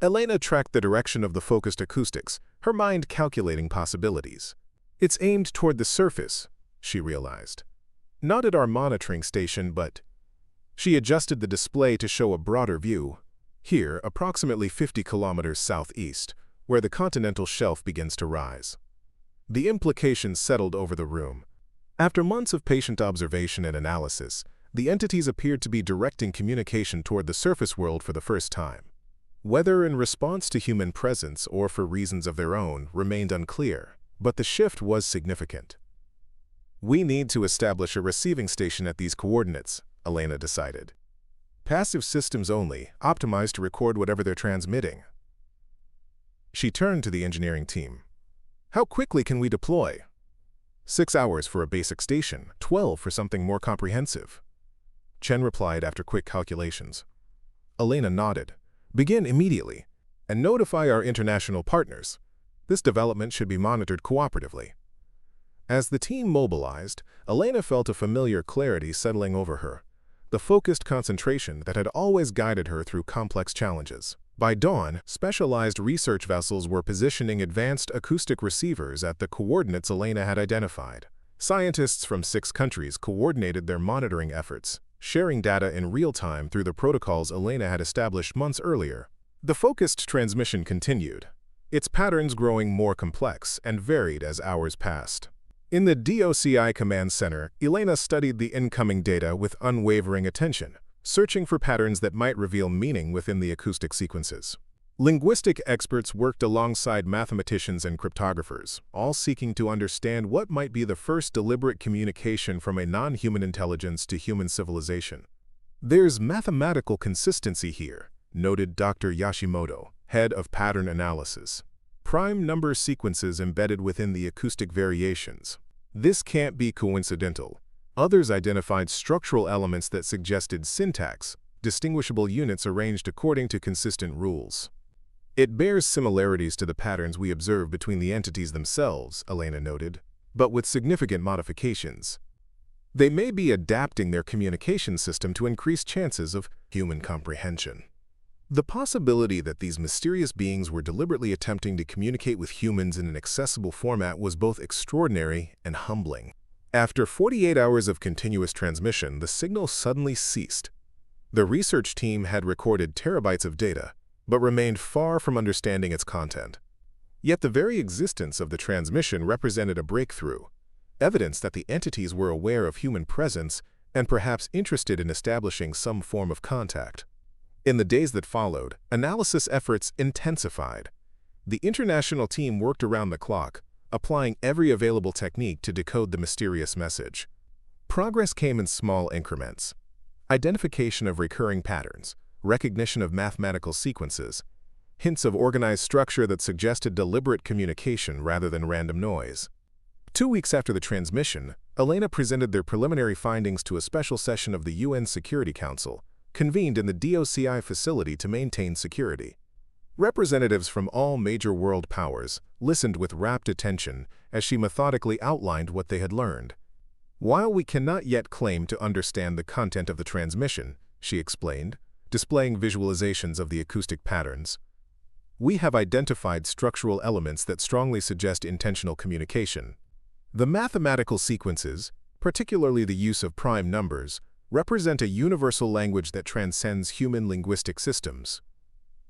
Elena tracked the direction of the focused acoustics, her mind calculating possibilities. "It's aimed toward the surface," she realized. "Not at our monitoring station, but—" She adjusted the display to show a broader view. "Here, approximately 50 kilometers southeast, where the continental shelf begins to rise." The implications settled over the room. After months of patient observation and analysis, the entities appeared to be directing communication toward the surface world for the first time. Whether in response to human presence or for reasons of their own remained unclear, but the shift was significant. "We need to establish a receiving station at these coordinates," Elena decided. "Passive systems only, optimized to record whatever they're transmitting." She turned to the engineering team. "How quickly can we deploy?" 6 hours for a basic station, 12 for something more comprehensive," Chen replied after quick calculations. Elena nodded. "Begin immediately, and notify our international partners. This development should be monitored cooperatively." As the team mobilized, Elena felt a familiar clarity settling over her, the focused concentration that had always guided her through complex challenges. By dawn, specialized research vessels were positioning advanced acoustic receivers at the coordinates Elena had identified. Scientists from 6 countries coordinated their monitoring efforts, sharing data in real time through the protocols Elena had established months earlier. The focused transmission continued, its patterns growing more complex and varied as hours passed. In the DOCI Command Center, Elena studied the incoming data with unwavering attention, searching for patterns that might reveal meaning within the acoustic sequences. Linguistic experts worked alongside mathematicians and cryptographers, all seeking to understand what might be the first deliberate communication from a non-human intelligence to human civilization. "There's mathematical consistency here," noted Dr. Yashimoto, head of pattern analysis. "Prime number sequences embedded within the acoustic variations. This can't be coincidental." Others identified structural elements that suggested syntax, distinguishable units arranged according to consistent rules. It bears similarities to the patterns we observe between the entities themselves, Elena noted, but with significant modifications. They may be adapting their communication system to increase chances of human comprehension. The possibility that these mysterious beings were deliberately attempting to communicate with humans in an accessible format was both extraordinary and humbling. After 48 hours of continuous transmission, the signal suddenly ceased. The research team had recorded terabytes of data, but remained far from understanding its content. Yet the very existence of the transmission represented a breakthrough, evidence that the entities were aware of human presence and perhaps interested in establishing some form of contact. In the days that followed, analysis efforts intensified. The international team worked around the clock, applying every available technique to decode the mysterious message. Progress came in small increments. Identification of recurring patterns, recognition of mathematical sequences, hints of organized structure that suggested deliberate communication rather than random noise. 2 weeks after the transmission, Elena presented their preliminary findings to a special session of the UN Security Council, convened in the DOCI facility to maintain security. Representatives from all major world powers listened with rapt attention as she methodically outlined what they had learned. While we cannot yet claim to understand the content of the transmission, she explained, displaying visualizations of the acoustic patterns, we have identified structural elements that strongly suggest intentional communication. The mathematical sequences, particularly the use of prime numbers, represent a universal language that transcends human linguistic systems.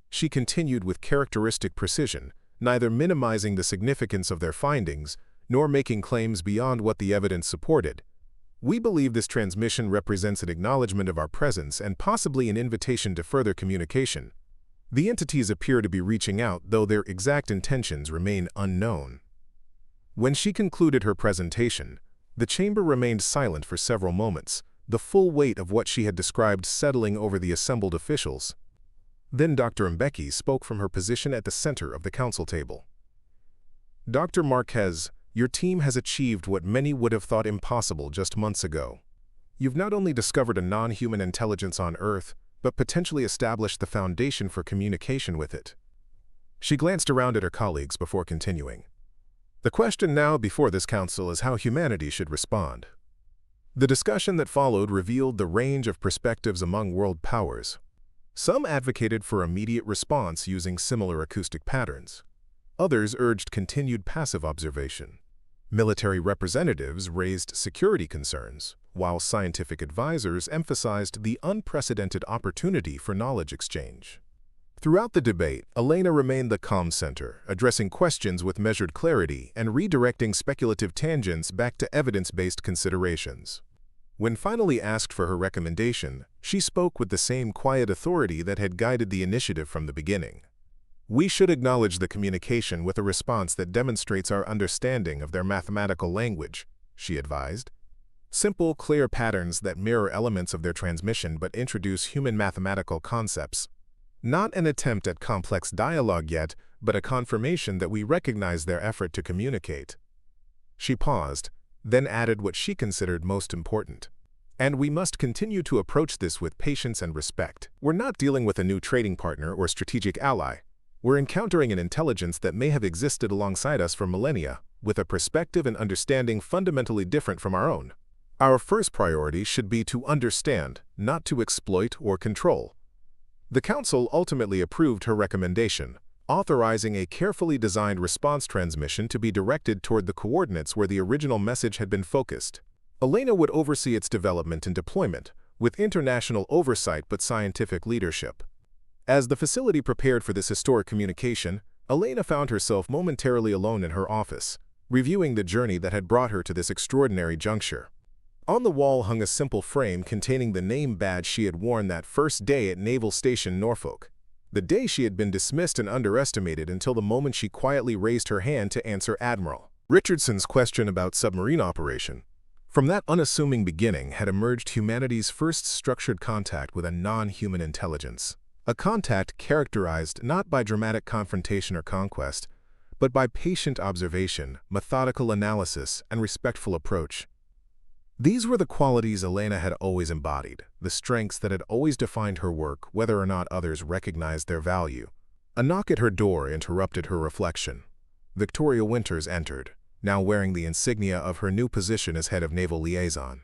She continued with characteristic precision, neither minimizing the significance of their findings nor making claims beyond what the evidence supported. We believe this transmission represents an acknowledgement of our presence and possibly an invitation to further communication. The entities appear to be reaching out, though their exact intentions remain unknown. When she concluded her presentation, the chamber remained silent for several moments, the full weight of what she had described settling over the assembled officials. Then Dr. Mbeki spoke from her position at the center of the council table. Dr. Marquez, your team has achieved what many would have thought impossible just months ago. You've not only discovered a non-human intelligence on Earth, but potentially established the foundation for communication with it. She glanced around at her colleagues before continuing. The question now before this council is how humanity should respond. The discussion that followed revealed the range of perspectives among world powers. Some advocated for immediate response using similar acoustic patterns. Others urged continued passive observation. Military representatives raised security concerns, while scientific advisors emphasized the unprecedented opportunity for knowledge exchange. Throughout the debate, Elena remained the calm center, addressing questions with measured clarity and redirecting speculative tangents back to evidence-based considerations. When finally asked for her recommendation, she spoke with the same quiet authority that had guided the initiative from the beginning. We should acknowledge the communication with a response that demonstrates our understanding of their mathematical language, she advised. Simple, clear patterns that mirror elements of their transmission but introduce human mathematical concepts. Not an attempt at complex dialogue yet, but a confirmation that we recognize their effort to communicate. She paused, then added what she considered most important. And we must continue to approach this with patience and respect. We're not dealing with a new trading partner or strategic ally. We're encountering an intelligence that may have existed alongside us for millennia, with a perspective and understanding fundamentally different from our own. Our first priority should be to understand, not to exploit or control. The Council ultimately approved her recommendation, authorizing a carefully designed response transmission to be directed toward the coordinates where the original message had been focused. Elena would oversee its development and deployment, with international oversight but scientific leadership. As the facility prepared for this historic communication, Elena found herself momentarily alone in her office, reviewing the journey that had brought her to this extraordinary juncture. On the wall hung a simple frame containing the name badge she had worn that first day at Naval Station Norfolk, the day she had been dismissed and underestimated until the moment she quietly raised her hand to answer Admiral Richardson's question about submarine operation. From that unassuming beginning had emerged humanity's first structured contact with a non-human intelligence, a contact characterized not by dramatic confrontation or conquest, but by patient observation, methodical analysis, and respectful approach. These were the qualities Elena had always embodied. the strengths that had always defined her work, whether or not others recognized their value. A knock at her door interrupted her reflection. Victoria Winters entered, now wearing the insignia of her new position as head of Naval Liaison.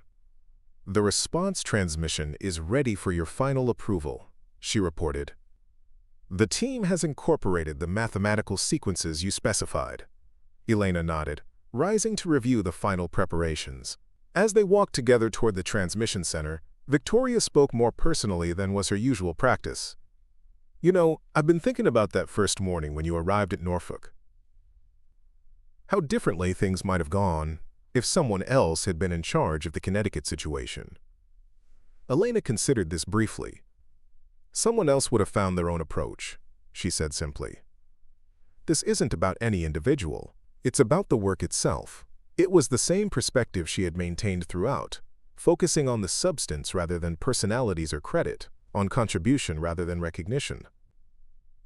"The response transmission is ready for your final approval," she reported. "The team has incorporated the mathematical sequences you specified." Elena nodded, rising to review the final preparations. As they walked together toward the transmission center, Victoria spoke more personally than was her usual practice. "You know, I've been thinking about that first morning when you arrived at Norfolk. How differently things might have gone if someone else had been in charge of the Connecticut situation." Elena considered this briefly. "Someone else would have found their own approach," she said simply. "This isn't about any individual. It's about the work itself." It was the same perspective she had maintained throughout, focusing on the substance rather than personalities or credit, on contribution rather than recognition.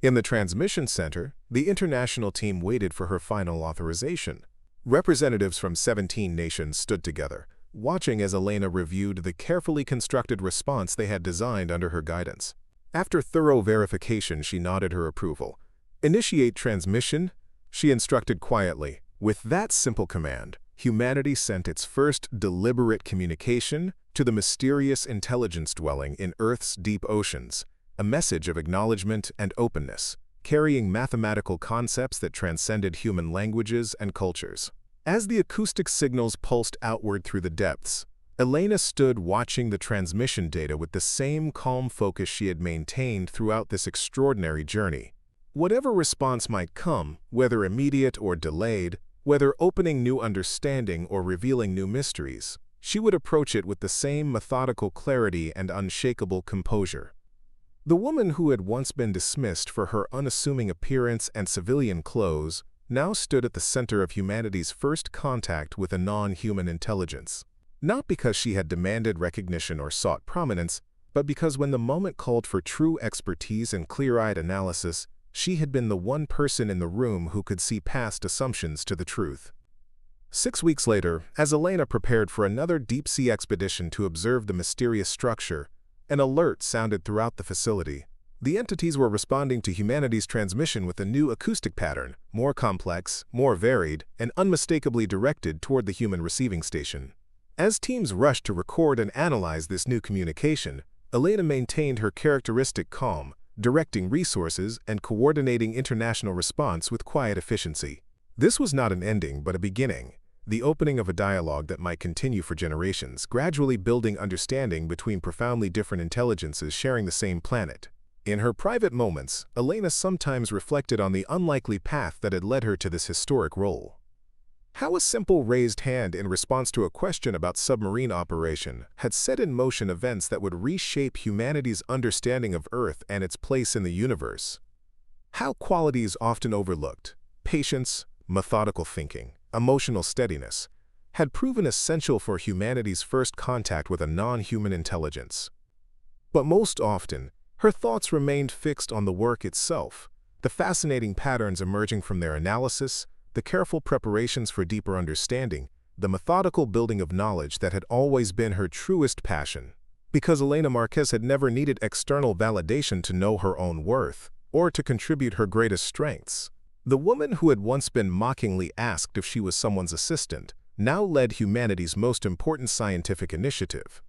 In the transmission center, the international team waited for her final authorization. Representatives from 17 nations stood together, watching as Elena reviewed the carefully constructed response they had designed under her guidance. After thorough verification, she nodded her approval. "Initiate transmission," she instructed quietly. With that simple command, humanity sent its first deliberate communication to the mysterious intelligence dwelling in Earth's deep oceans, a message of acknowledgement and openness, carrying mathematical concepts that transcended human languages and cultures. As the acoustic signals pulsed outward through the depths, Elena stood watching the transmission data with the same calm focus she had maintained throughout this extraordinary journey. Whatever response might come, whether immediate or delayed, whether opening new understanding or revealing new mysteries, she would approach it with the same methodical clarity and unshakable composure. The woman who had once been dismissed for her unassuming appearance and civilian clothes now stood at the center of humanity's first contact with a non-human intelligence. Not because she had demanded recognition or sought prominence, but because when the moment called for true expertise and clear-eyed analysis, she had been the one person in the room who could see past assumptions to the truth. 6 weeks later, as Elena prepared for another deep-sea expedition to observe the mysterious structure, an alert sounded throughout the facility. The entities were responding to humanity's transmission with a new acoustic pattern, more complex, more varied, and unmistakably directed toward the human receiving station. As teams rushed to record and analyze this new communication, Elena maintained her characteristic calm, directing resources and coordinating international response with quiet efficiency. This was not an ending, but a beginning, the opening of a dialogue that might continue for generations, gradually building understanding between profoundly different intelligences sharing the same planet. In her private moments, Elena sometimes reflected on the unlikely path that had led her to this historic role. How a simple raised hand in response to a question about submarine operation had set in motion events that would reshape humanity's understanding of Earth and its place in the universe. How qualities often overlooked, patience, methodical thinking, emotional steadiness, had proven essential for humanity's first contact with a non-human intelligence. But most often, her thoughts remained fixed on the work itself, the fascinating patterns emerging from their analysis, the careful preparations for deeper understanding, the methodical building of knowledge that had always been her truest passion. Because Elena Marquez had never needed external validation to know her own worth, or to contribute her greatest strengths. The woman who had once been mockingly asked if she was someone's assistant, now led humanity's most important scientific initiative.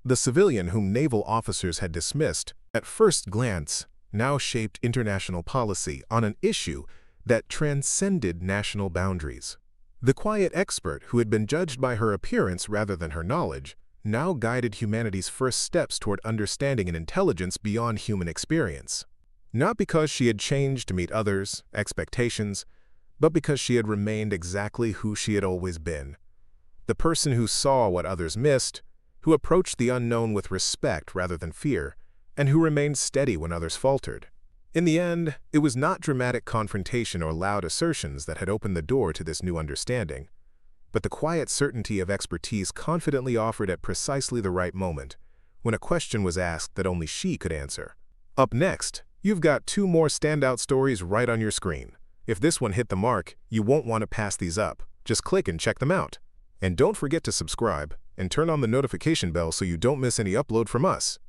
The civilian whom naval officers had dismissed, at first glance, now shaped international policy on an issue that transcended national boundaries. The quiet expert who had been judged by her appearance rather than her knowledge now guided humanity's first steps toward understanding an intelligence beyond human experience. Not because she had changed to meet others' expectations, but because she had remained exactly who she had always been. The person who saw what others missed, who approached the unknown with respect rather than fear, and who remained steady when others faltered. In the end, it was not dramatic confrontation or loud assertions that had opened the door to this new understanding, but the quiet certainty of expertise confidently offered at precisely the right moment, when a question was asked that only she could answer. Up next, you've got 2 more standout stories right on your screen. If this one hit the mark, you won't want to pass these up. Just click and check them out. And don't forget to subscribe. and turn on the notification bell so you don't miss any upload from us.